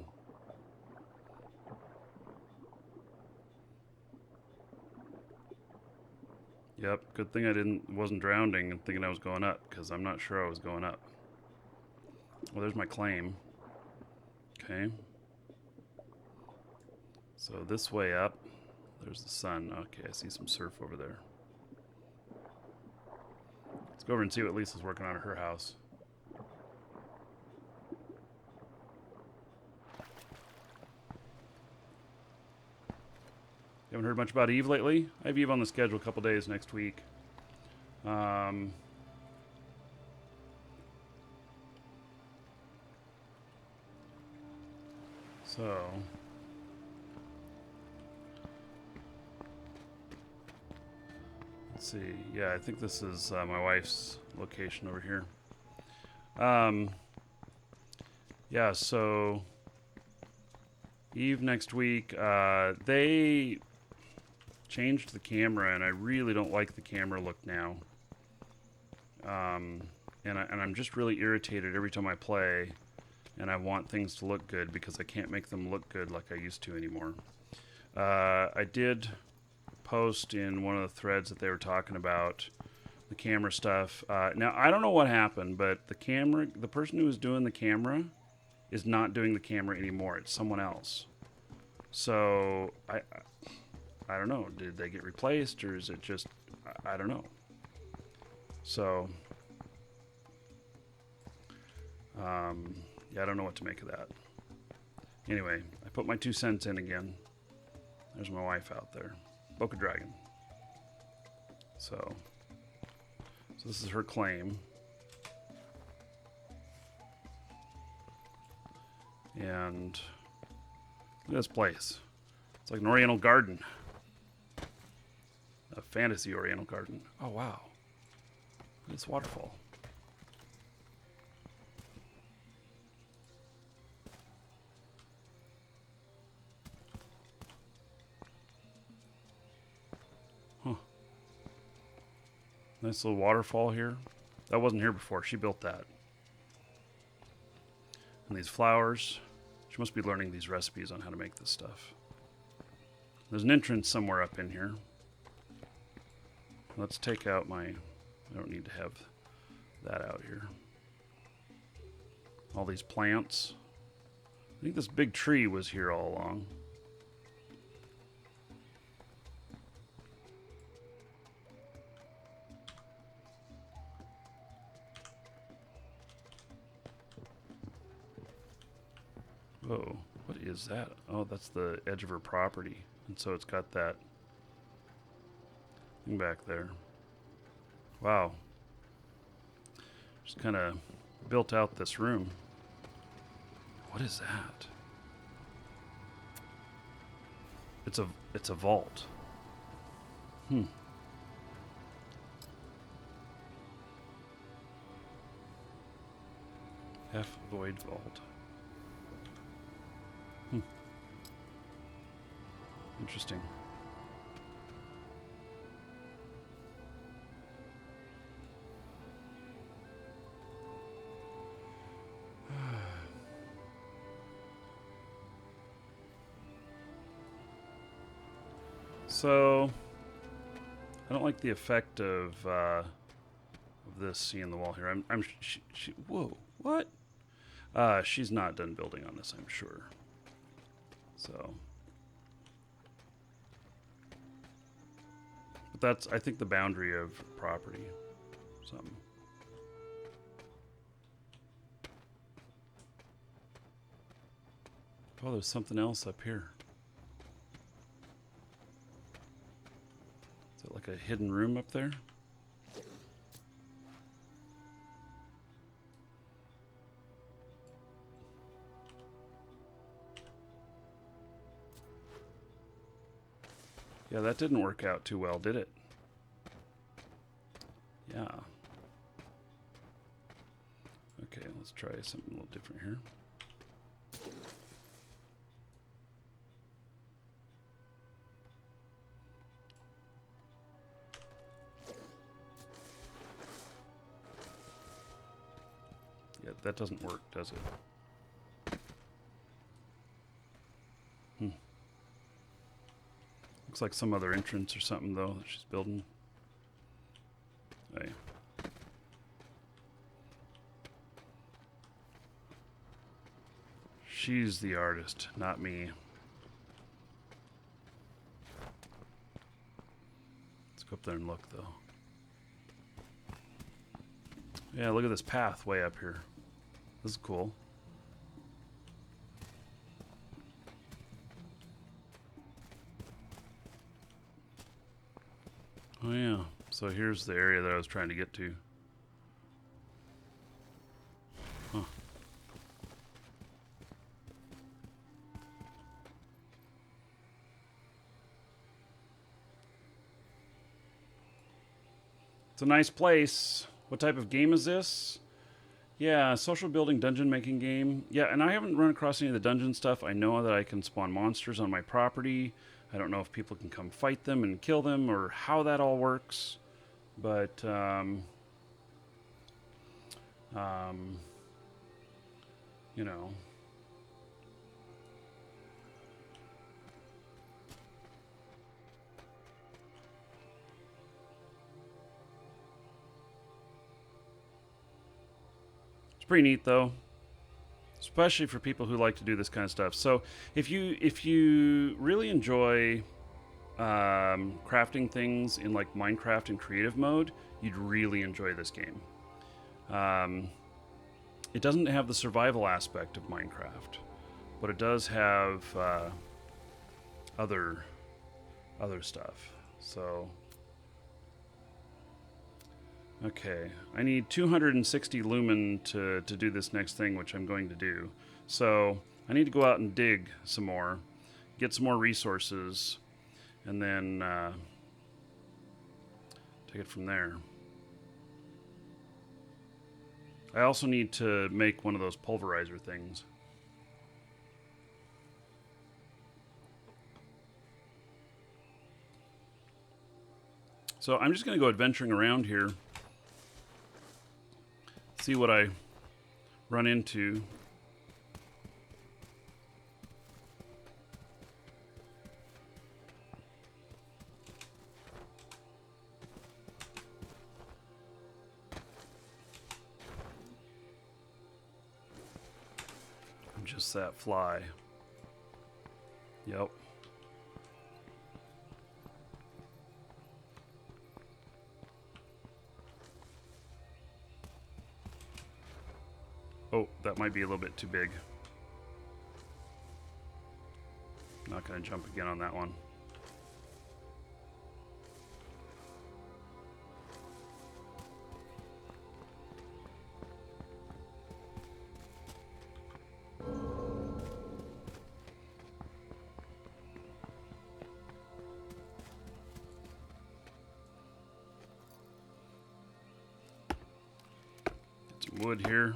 A: Yep, good thing I wasn't drowning and thinking I was going up, because I'm not sure I was going up. Well, there's my claim. Okay. So this way up, there's the sun. Okay, I see some surf over there. Let's go over and see what Lisa's working on at her house. You haven't heard much about Eve lately? I have Eve on the schedule a couple days next week. So let's see. Yeah, I think this is my wife's location over here. Yeah, so Eve next week. They changed the camera, and I really don't like the camera look now. And I'm just really irritated every time I play, and I want things to look good because I can't make them look good like I used to anymore. I did post in one of the threads that they were talking about the camera stuff. Now, I don't know what happened, but the person who was doing the camera is not doing the camera anymore. It's someone else. So I don't know. Did they get replaced, or is it just, I don't know. So yeah, I don't know what to make of that. Anyway, I put my 2 cents in again. There's my wife out there. Boca Dragon. So this is her claim. And look at this place. It's like an Oriental garden. A fantasy Oriental garden. Oh, wow. Look at this waterfall. Huh. Nice little waterfall here That wasn't here before. She built that. And these flowers. She must be learning these recipes on how to make this stuff. There's an entrance somewhere up in here. Let's take out my... I don't need to have that out here. All these plants. I think this big tree was here all along. Whoa, what is that? Oh, that's the edge of her property. And so it's got that thing back there. Wow. Just kind of built out this room. What is that? It's a vault. Half void vault. Interesting. So, I don't like the effect of this seeing the wall here. Whoa, what? She's not done building on this, I'm sure. So, but that's, I think, the boundary of property. Something. Oh, there's something else up here. Is it like a hidden room up there? Yeah, that didn't work out too well, did it? Yeah. Okay, let's try something a little different here. Yeah, that doesn't work, does it? Looks like some other entrance or something, though, that she's building. Hey. She's the artist, not me. Let's go up there and look, though. Yeah, look at this path way up here. This is cool. Oh yeah, so here's the area that I was trying to get to. Huh. It's a nice place. What type of game is this? Yeah, social building dungeon making game. Yeah, and I haven't run across any of the dungeon stuff. I know that I can spawn monsters on my property. I don't know if people can come fight them and kill them or how that all works. But, you know. It's pretty neat, though. Especially for people who like to do this kind of stuff. So if you really enjoy crafting things in like Minecraft in creative mode, you'd really enjoy this game. It doesn't have the survival aspect of Minecraft, but it does have other stuff. So okay, I need 260 lumen to do this next thing, which I'm going to do. So I need to go out and dig some more, get some more resources, and then take it from there. I also need to make one of those pulverizer things. So I'm just going to go adventuring around here. see what I run into. Just that fly. Yep. Oh, that might be a little bit too big. Not going to jump again on that one. Wood here.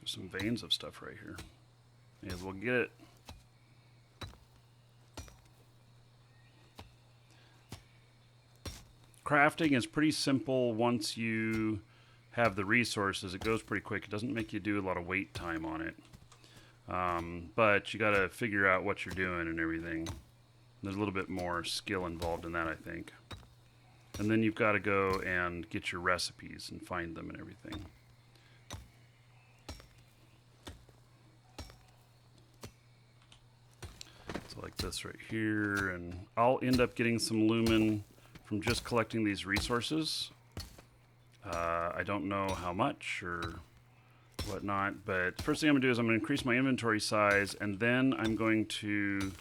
A: Some veins of stuff right here. May as well get it. Crafting is pretty simple once you have the resources. It goes pretty quick. It doesn't make you do a lot of wait time on it. But you got to figure out what you're doing and everything. There's a little bit more skill involved in that, I think. And then you've got to go and get your recipes and find them and everything. Like this right here, and I'll end up getting some lumen from just collecting these resources. I don't know how much or whatnot, but first thing I'm gonna do is I'm gonna increase my inventory size, and then I'm going to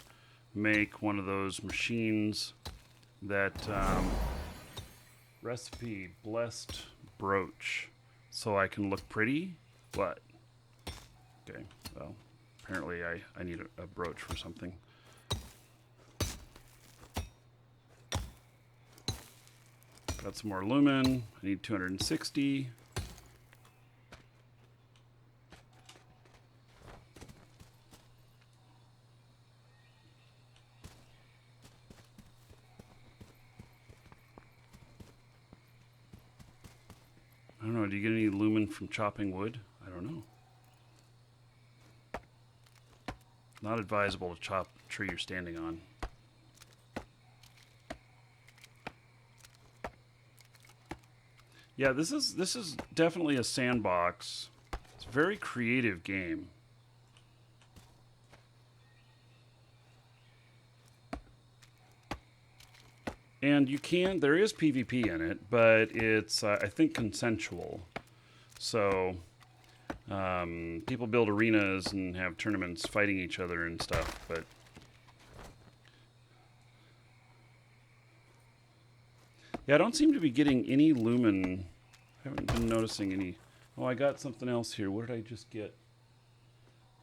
A: make one of those machines that recipe blessed brooch, so I can look pretty. What? Okay, well, apparently I need a brooch for something. Got some more lumen. I need 260. I don't know. Do you get any lumen from chopping wood? I don't know. Not advisable to chop the tree you're standing on. Yeah, this is definitely a sandbox. It's a very creative game. And there is PvP in it, but it's, I think, consensual. So, people build arenas and have tournaments fighting each other and stuff, but... Yeah, I don't seem to be getting any lumen. I haven't been noticing any. Oh, I got something else here. What did I just get?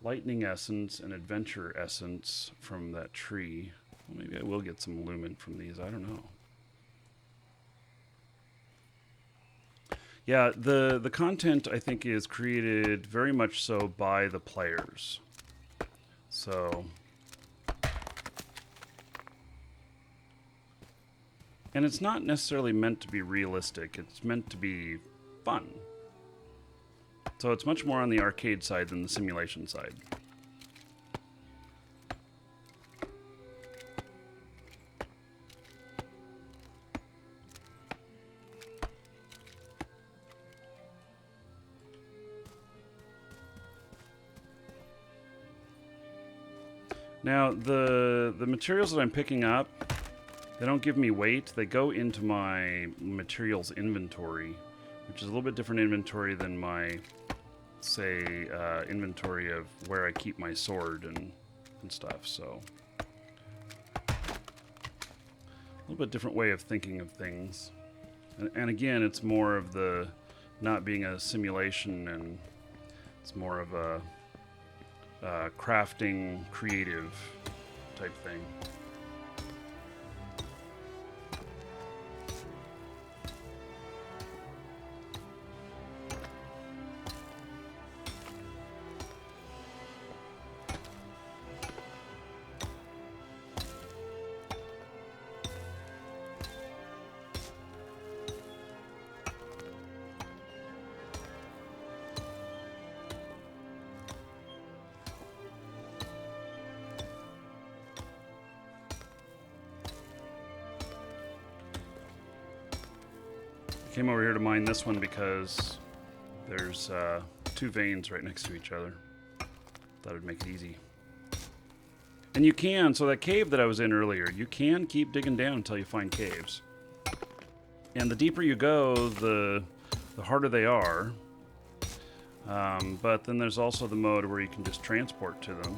A: Lightning essence and adventure essence from that tree. Well, maybe I will get some lumen from these. I don't know. Yeah, the content, I think, is created very much so by the players. So... And it's not necessarily meant to be realistic. It's meant to be fun. So it's much more on the arcade side than the simulation side. Now, the materials that I'm picking up, they don't give me weight. They go into my materials inventory, which is a little bit different inventory than my, say, inventory of where I keep my sword and stuff. So, a little bit different way of thinking of things. And again, it's more of the not being a simulation, and it's more of a crafting, creative type thing. Came over here to mine this one because there's 2 veins right next to each other. Thought it'd make it easy. And you can, so that cave that I was in earlier, you can keep digging down until you find caves. And the deeper you go, the harder they are. But then there's also the mode where you can just transport to them.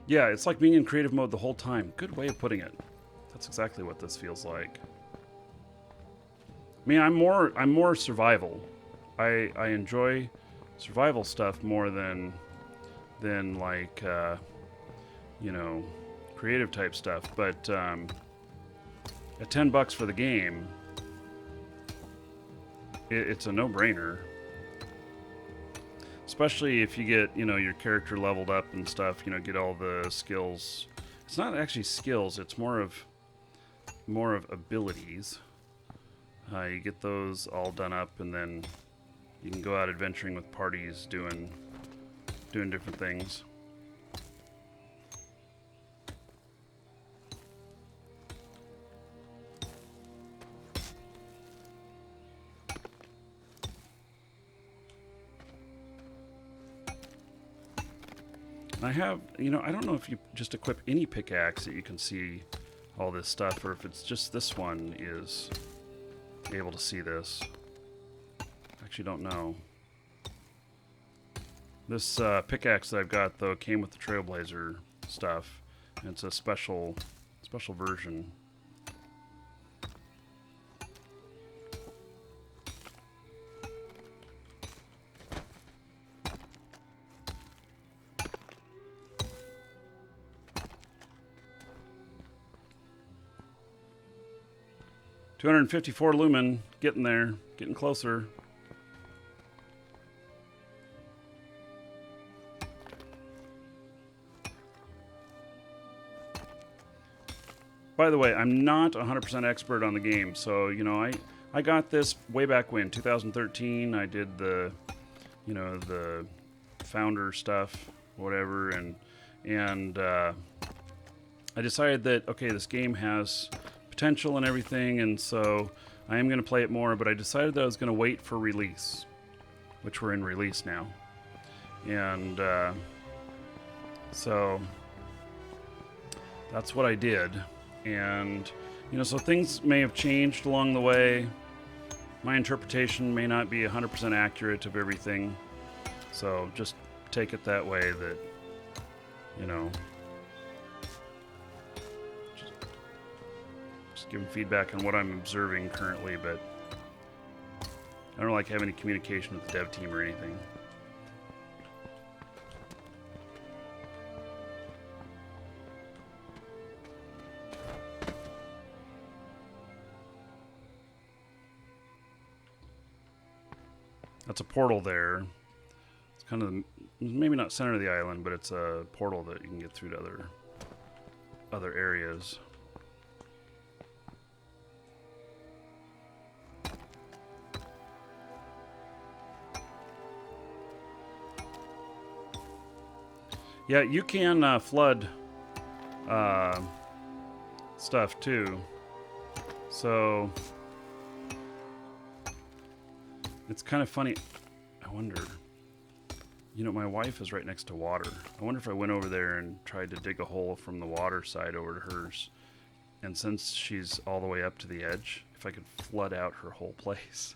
A: Yeah, it's like being in creative mode the whole time. Good way of putting it. That's exactly what this feels like. I mean, I'm more survival. I enjoy survival stuff more than like you know, creative type stuff. But at $10 for the game, it's a no-brainer. Especially if you get, you know, your character leveled up and stuff, you know, get all the skills. It's not actually skills, it's more of abilities. You get those all done up, and then you can go out adventuring with parties doing different things. I have, you know, I don't know if you just equip any pickaxe that you can see all this stuff, or if it's just this one is able to see this. I actually don't know. This pickaxe that I've got, though, came with the Trailblazer stuff, and it's a special version. $254 lumen, getting there, getting closer. By the way, I'm not 100% expert on the game, so, you know, I got this way back when, 2013. I did the, you know, the founder stuff, whatever, and I decided that, okay, this game has potential and everything, and so I am going to play it more, but I decided that I was going to wait for release, which we're in release now. And so that's what I did. And, you know, so things may have changed along the way. My interpretation may not be 100% accurate of everything, so just take it that way, that, you know, just giving feedback on what I'm observing currently, but I don't like having any communication with the dev team or anything. That's a portal there. It's kind of maybe not center of the island, but it's a portal that you can get through to other areas. Yeah, you can flood stuff too. So it's kind of funny. I wonder, you know, my wife is right next to water. I wonder if I went over there and tried to dig a hole from the water side over to hers. And since she's all the way up to the edge, if I could flood out her whole place.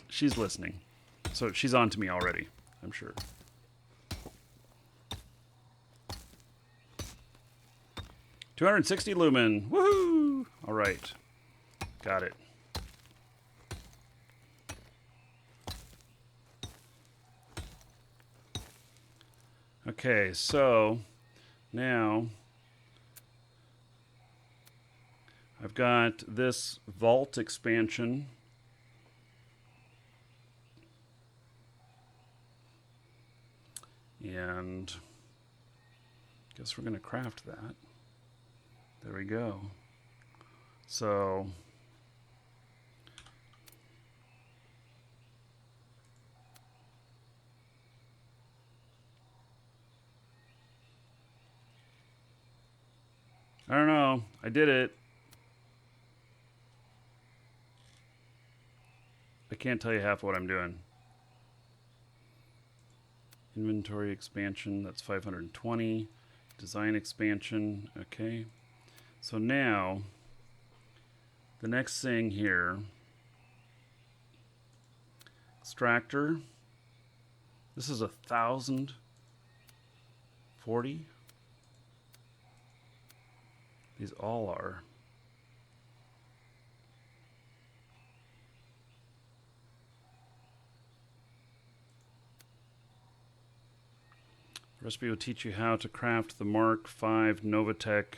A: she's listening. So she's on to me already, I'm sure. $260 lumen. Woohoo! All right. Got it. Okay, so now I've got this vault expansion. And I guess we're going to craft that. There we go. So I don't know. I did it. I can't tell you half what I'm doing. Inventory expansion, that's 520. Design expansion, okay. So now, the next thing here, extractor. This is 1,040. These all are. The recipe will teach you how to craft the Mark V Novatech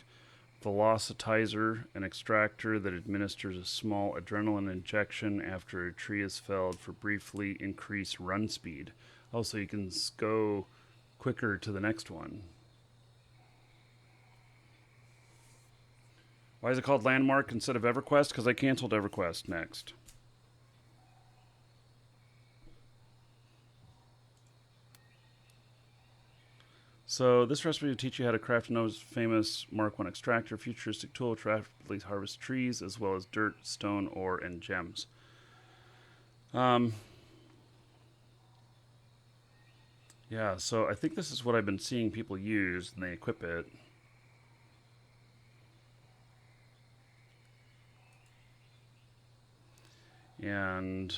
A: Velocitizer, an extractor that administers a small adrenaline injection after a tree is felled for briefly increase run speed. Also, you can go quicker to the next one. Why is it called Landmark instead of EverQuest? Because I canceled EverQuest next. So this recipe will teach you how to craft Nova's famous Mark I extractor, futuristic tool to rapidly harvest trees, as well as dirt, stone, ore, and gems. Yeah, so I think this is what I've been seeing people use, and they equip it. And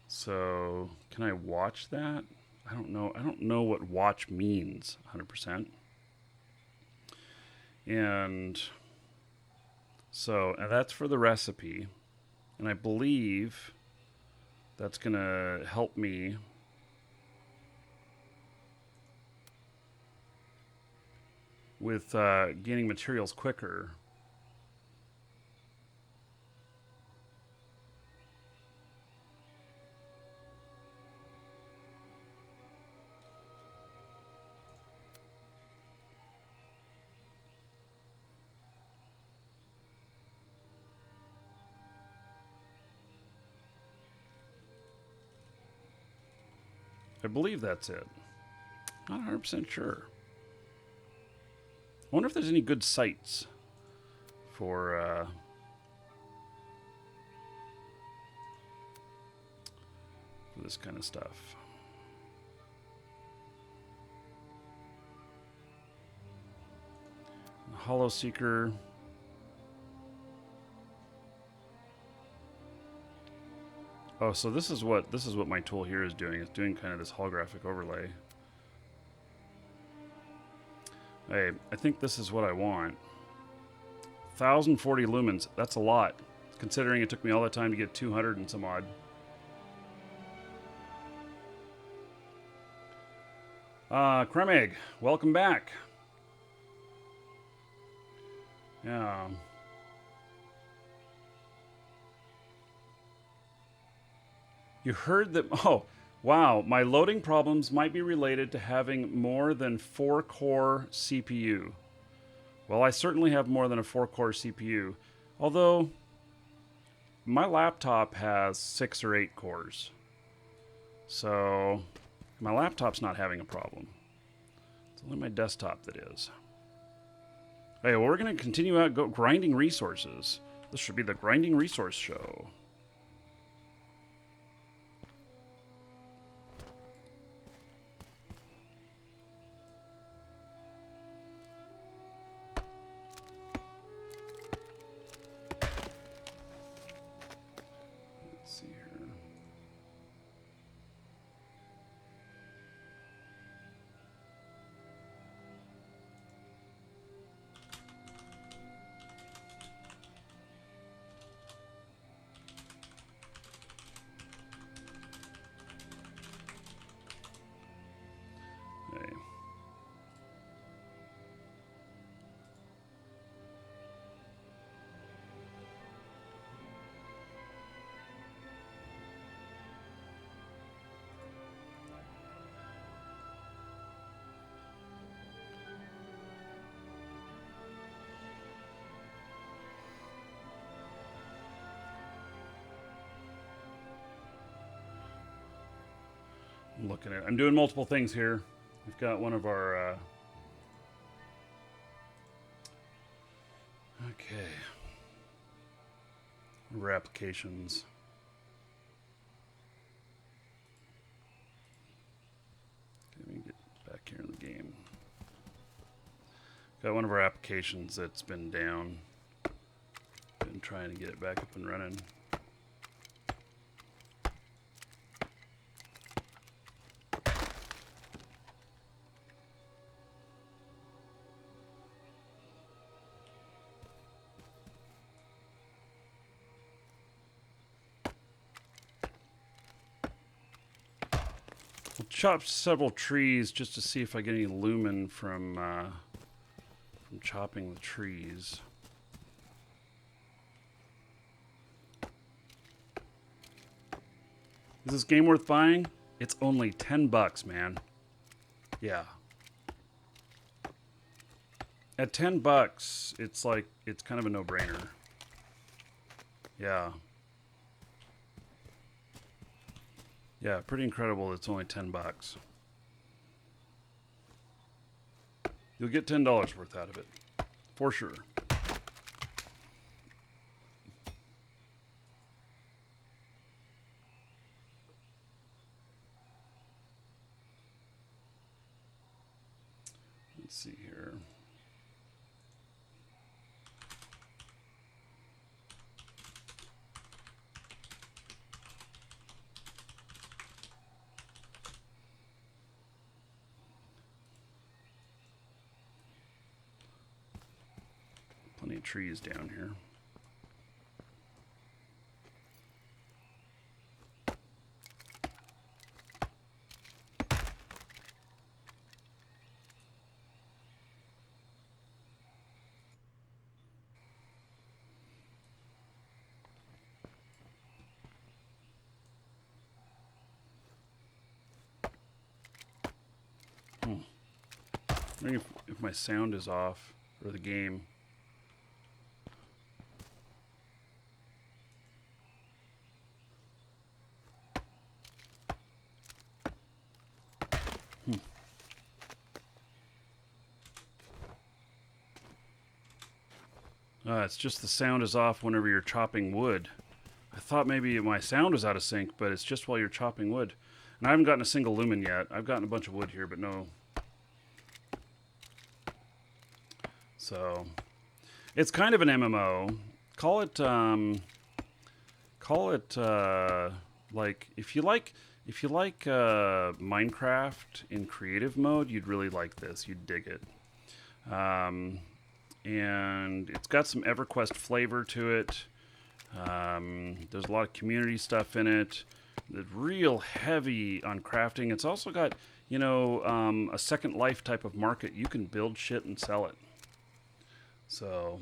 A: so can I watch that? I don't know. I don't know what watch means 100%. And so that's for the recipe. And I believe that's going to help me with gaining materials quicker. I believe that's it. Not 100% sure. I wonder if there's any good sites for this kind of stuff. Hollow Seeker. Oh, so this is what my tool here is doing. It's doing kind of this holographic overlay. Hey, I think this is what I want. 1,040 lumens. That's a lot, considering it took me all that time to get 200 and some odd. Kremig, welcome back. Yeah. You heard that. Oh, wow. My loading problems might be related to having more than 4-core CPU. Well, I certainly have more than a 4-core CPU. Although, my laptop has 6 or 8 cores. So, my laptop's not having a problem. It's only my desktop that is. Okay, well, we're going to continue out grinding resources. This should be the grinding resource show. looking at. I'm doing multiple things here. We've got one of our. Okay. One of our applications. Let me get back here in the game. Got one of our applications that's been down. Been trying to get it back up and running. I'll chop several trees just to see if I get any lumen from chopping the trees. Is this game worth buying? It's only $10, man. Yeah. At $10, it's like, it's kind of a no-brainer. Yeah. Yeah, pretty incredible. It's only $10. You'll get $10 worth out of it, for sure. Let's see here. Plenty of trees down here. Maybe if my sound is off, or the game. It's just the sound is off whenever you're chopping wood. I thought maybe my sound was out of sync, but it's just while you're chopping wood. And I haven't gotten a single lumen yet. I've gotten a bunch of wood here, but no. So, it's kind of an MMO. Call it like if you like Minecraft in creative mode, you'd really like this. You'd dig it. And it's got some EverQuest flavor to it. There's a lot of community stuff in it. It's real heavy on crafting. It's also got, you know, a Second Life type of market. You can build shit and sell it. So,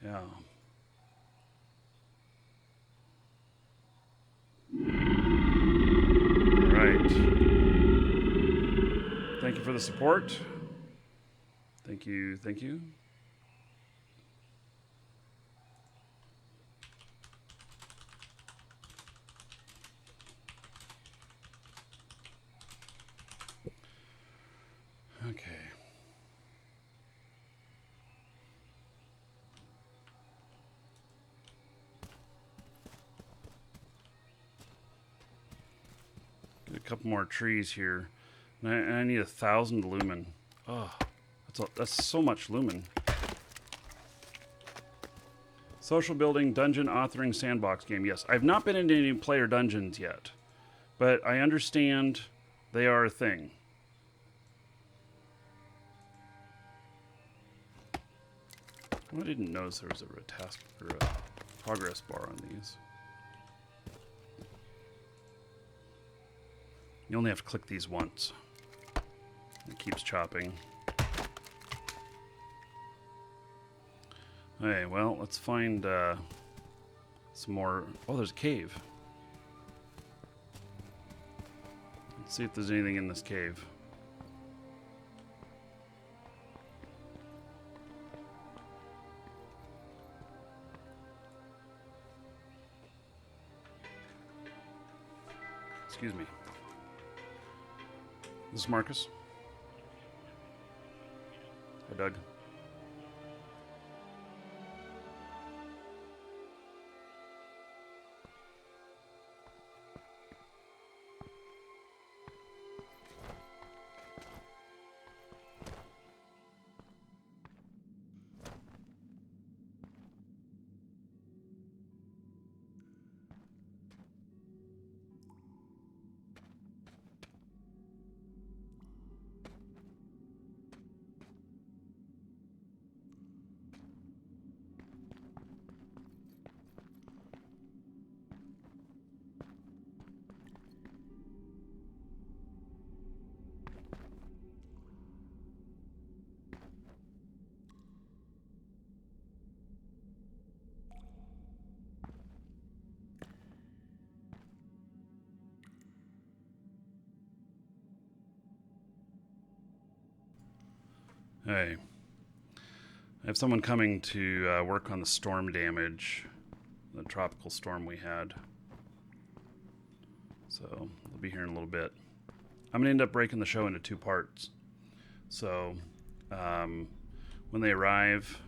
A: yeah. All right. Thank you for the support. Thank you. Thank you. Okay. Get a couple more trees here. And I need 1,000 lumen. Oh, that's so much lumen. Social building, dungeon, authoring, sandbox game. Yes, I've not been into any player dungeons yet, but I understand they are a thing. Well, I didn't notice there was a task or a progress bar on these. You only have to click these once. It keeps chopping. Hey, well, let's find some more. Oh, there's a cave. Let's see if there's anything in this cave. Excuse me. This is Marcus. Hi, Doug. Hey, I have someone coming to work on the storm damage, the tropical storm we had. So they'll be here in a little bit. I'm gonna end up breaking the show into 2 parts. So when they arrive,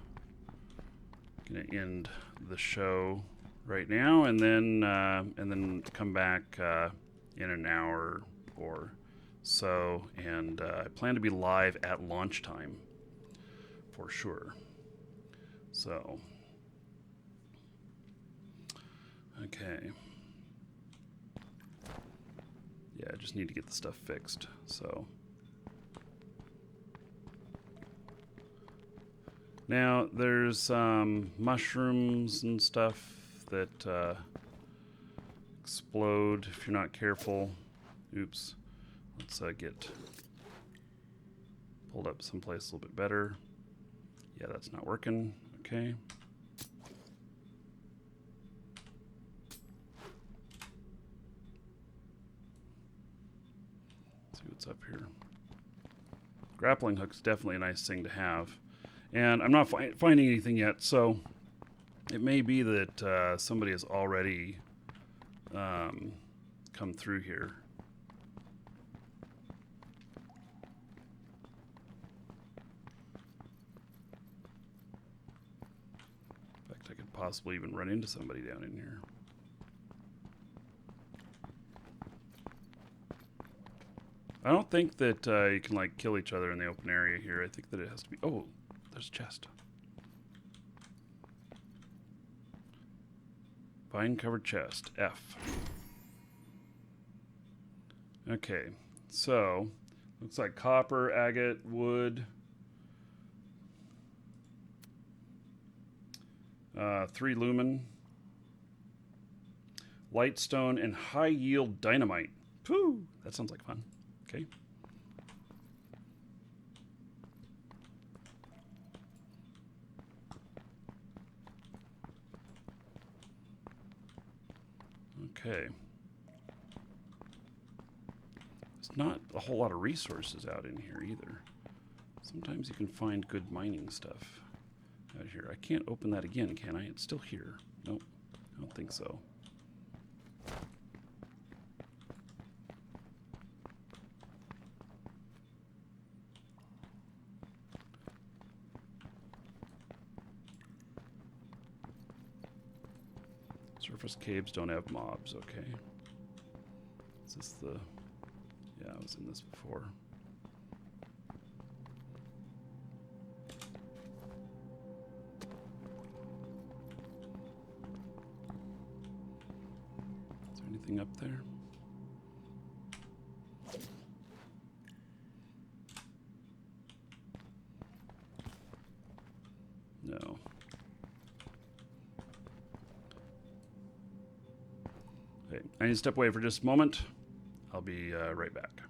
A: I'm gonna end the show right now, and then come back in an hour or so, and I plan to be live at launch time for sure. So, okay. Yeah, I just need to get the stuff fixed. So, now there's mushrooms and stuff that explode if you're not careful. Oops. Let's get pulled up someplace a little bit better. Yeah, that's not working. Okay. Let's see what's up here. Grappling hook's definitely a nice thing to have. And I'm not finding anything yet, so it may be that somebody has already come through here. Possibly even run into somebody down in here. I don't think that you can like kill each other in the open area here. I think that it has to be. Oh, there's a chest. Vine covered chest. F. Okay, so looks like copper, agate, wood. 3 lumen, lightstone, and high yield dynamite. Whew, that sounds like fun. Okay. Okay. There's not a whole lot of resources out in here either. Sometimes you can find good mining stuff out here. I can't open that again, can I? It's still here. Nope, I don't think so. Surface caves don't have mobs, okay. Is this the... Yeah, I was in this before. Anything up there? No. Okay, I need to step away for just a moment. I'll be right back.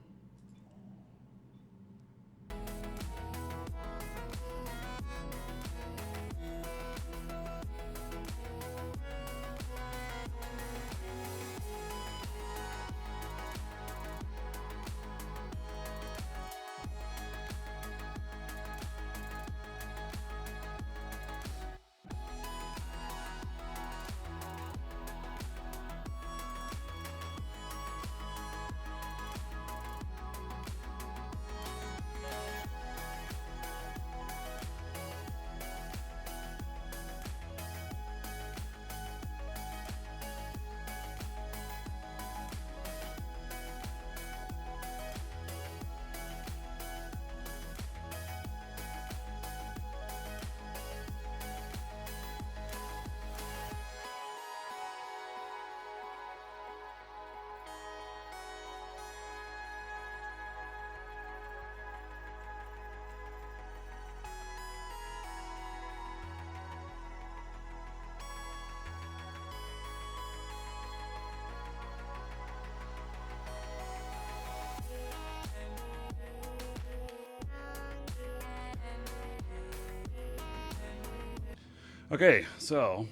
A: Okay, so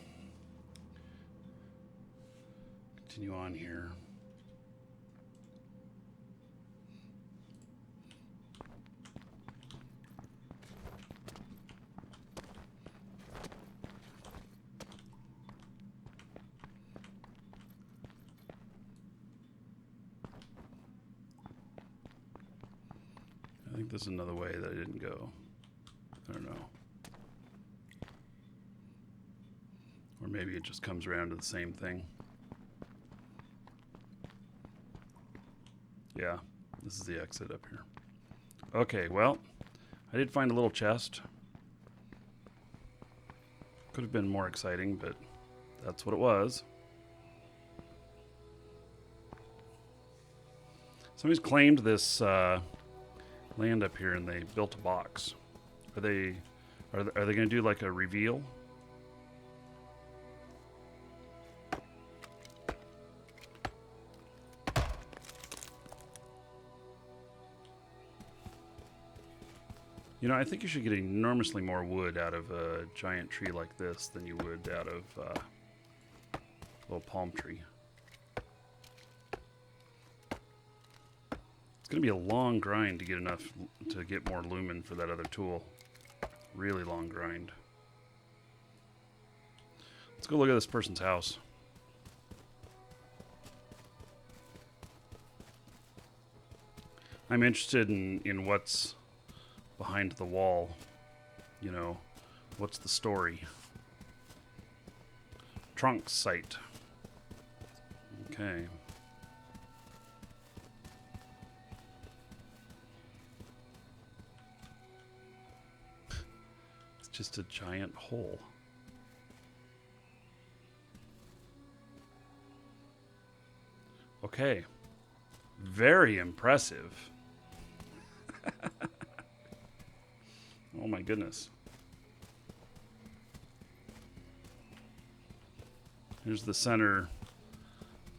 A: continue on here. I think there's another way that I didn't go. I don't know. Or maybe it just comes around to the same thing. Yeah, this is the exit up here. Okay, well, I did find a little chest. Could have been more exciting, but that's what it was. Somebody's claimed this land up here, and they built a box. Are they going to do like a reveal? You know, I think you should get enormously more wood out of a giant tree like this than you would out of a little palm tree. It's going to be a long grind to get enough to get more lumen for that other tool. Really long grind. Let's go look at this person's house. I'm interested in what's behind the wall. You know, what's the story? Trunk site. Okay. It's just a giant hole. Okay. Very impressive. Oh my goodness. Here's the center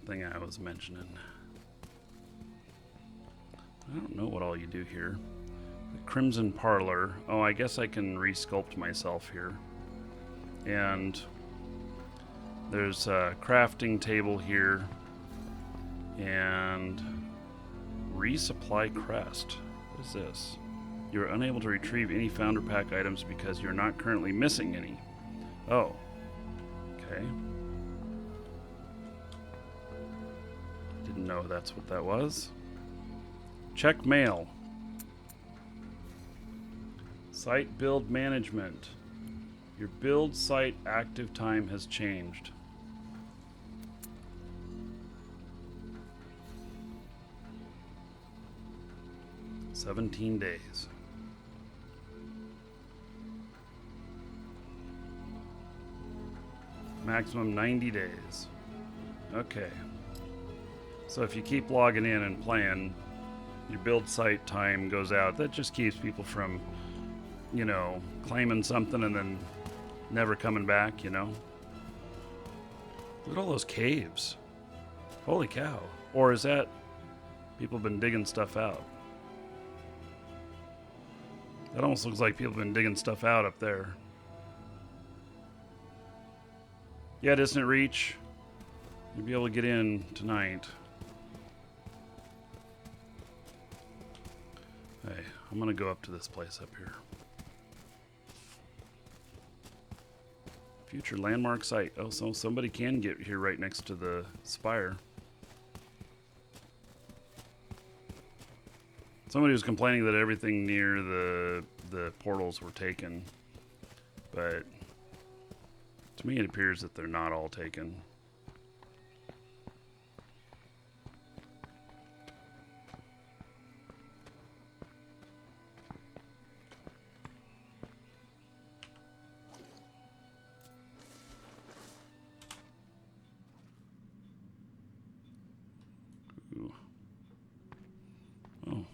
A: thing I was mentioning. I don't know what all you do here. The Crimson Parlor. Oh, I guess I can resculpt myself here. And there's a crafting table here. And resupply crest. What is this? You're unable to retrieve any founder pack items because you're not currently missing any. Oh. Okay. Didn't know that's what that was. Check mail. Site build management. Your build site active time has changed. "17 days. Maximum 90 days. Okay. So if you keep logging in and playing, your build site time goes out. That just keeps people from, you know, claiming something and then never coming back, you know? Look at all those caves. Holy cow. Or is that people been digging stuff out? That almost looks like people have been digging stuff out up there. Yeah, Distant Reach. You'll be able to get in tonight. Hey, I'm gonna go up to this place up here. Future landmark site. Oh, so somebody can get here right next to the spire. Somebody was complaining that everything near the portals were taken, but to me it appears that they're not all taken. Ooh. Oh.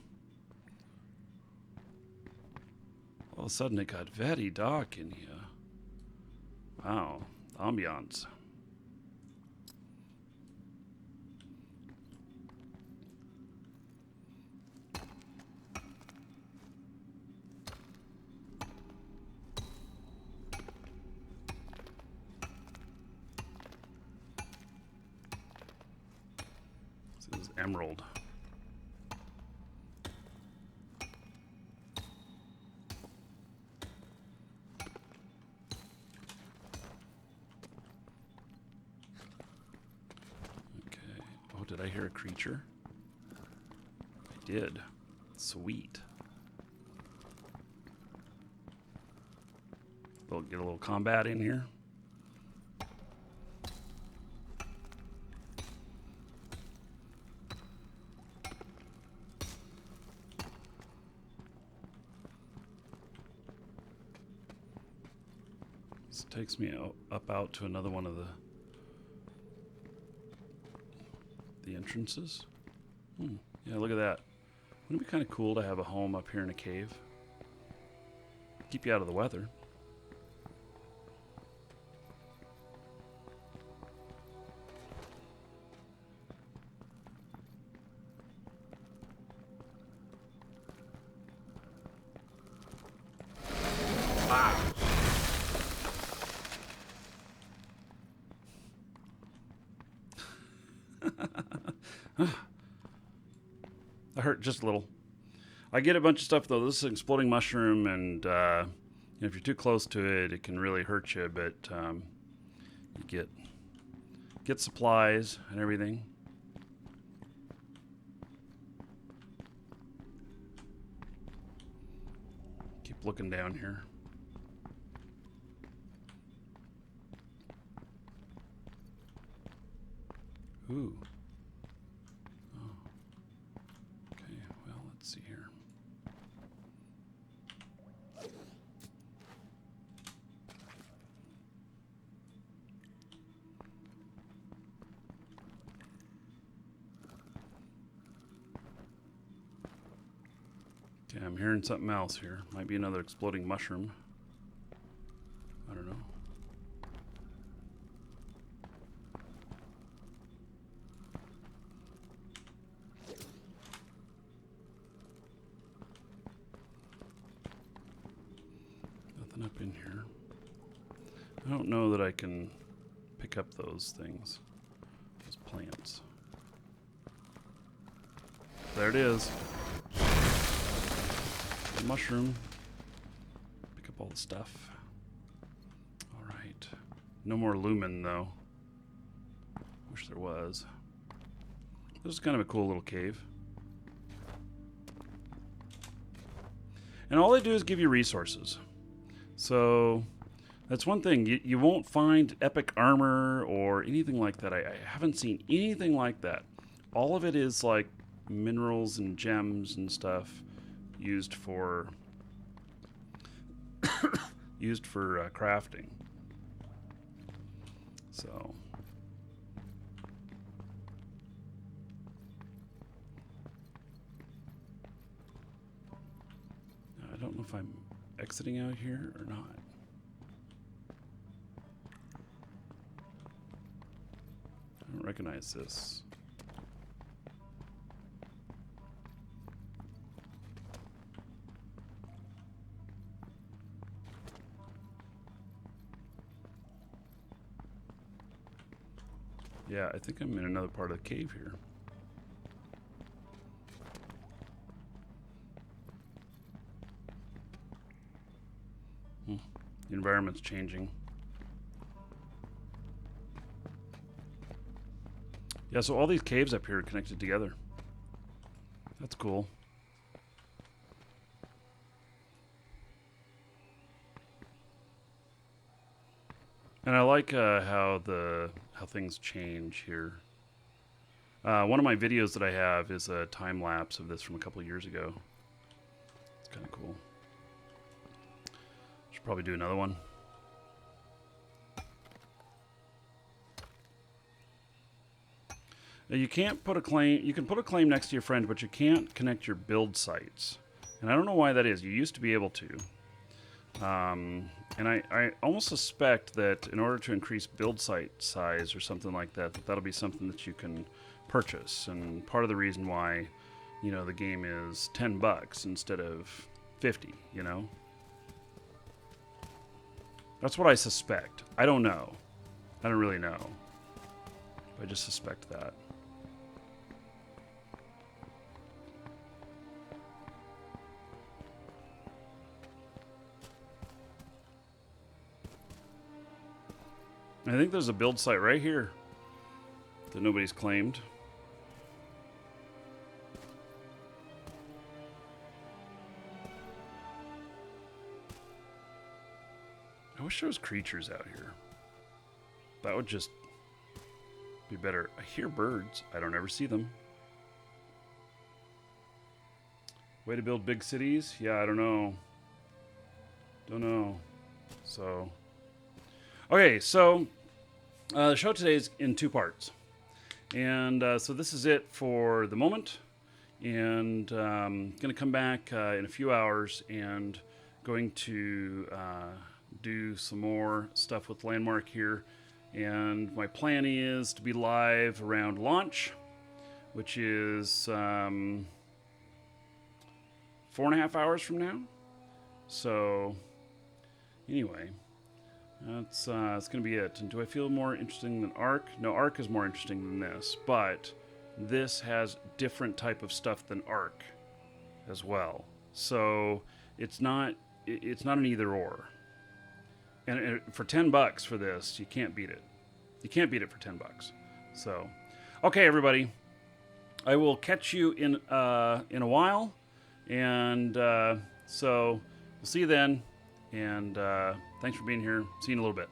A: All of a sudden it got very dark in here. Wow, ambiance. emerald. Okay. Oh, did I hear a creature? I did. Sweet. We'll get a little combat in here. This takes me up out to another one of the entrances. Yeah, look at that. Wouldn't it be kind of cool to have a home up here in a cave? Keep you out of the weather. I hurt just a little. I get a bunch of stuff though. This is an exploding mushroom, and if you're too close to it, it can really hurt you. But you get supplies and everything. Keep looking down here. Ooh. Let's see here. Okay, I'm hearing something else here. Might be another exploding mushroom. I don't know. Up in here. I don't know that I can pick up those things, those plants. There it is. The mushroom. Pick up all the stuff. All right. No more lumen though. Wish there was. This is kind of a cool little cave. And all they do is give you resources. So that's one thing. You won't find epic armor or anything like that. I haven't seen anything like that. All of it is like minerals and gems and stuff used for crafting. So I don't know if I'm exiting out here or not. I don't recognize this. Yeah, I think I'm in another part of the cave here. The environment's changing. Yeah, so all these caves up here are connected together. That's cool. And I like how things change here. One of my videos that I have is a time lapse of this from a couple of years ago. It's kind of cool. Should probably do another one. Now you can't put a claim. You can put a claim next to your friend, but you can't connect your build sites. And I don't know why that is. You used to be able to. And I almost suspect that in order to increase build site size or something like that, that'll be something that you can purchase. And part of the reason why, you know, the game is $10 instead of 50, you know? That's what I suspect. I don't know. I don't really know. I just suspect that. I think there's a build site right here that nobody's claimed. I wish there was creatures out here. That would just be better. I hear birds. I don't ever see them. Way to build big cities? Yeah, I don't know. Don't know. So, okay, so the show today is in 2 parts. And so this is it for the moment. And I'm going to come back in a few hours and going to do some more stuff with Landmark here. And my plan is to be live around launch, which is 4.5 hours from now. So anyway, that's going to be it. And do I feel more interesting than Ark? No, Ark is more interesting than this, but this has different type of stuff than Ark as well. So it's not an either or. And for $10 for this, you can't beat it. You can't beat it for $10. So, okay, everybody, I will catch you in a while, and so we'll see you then. And thanks for being here. See you in a little bit.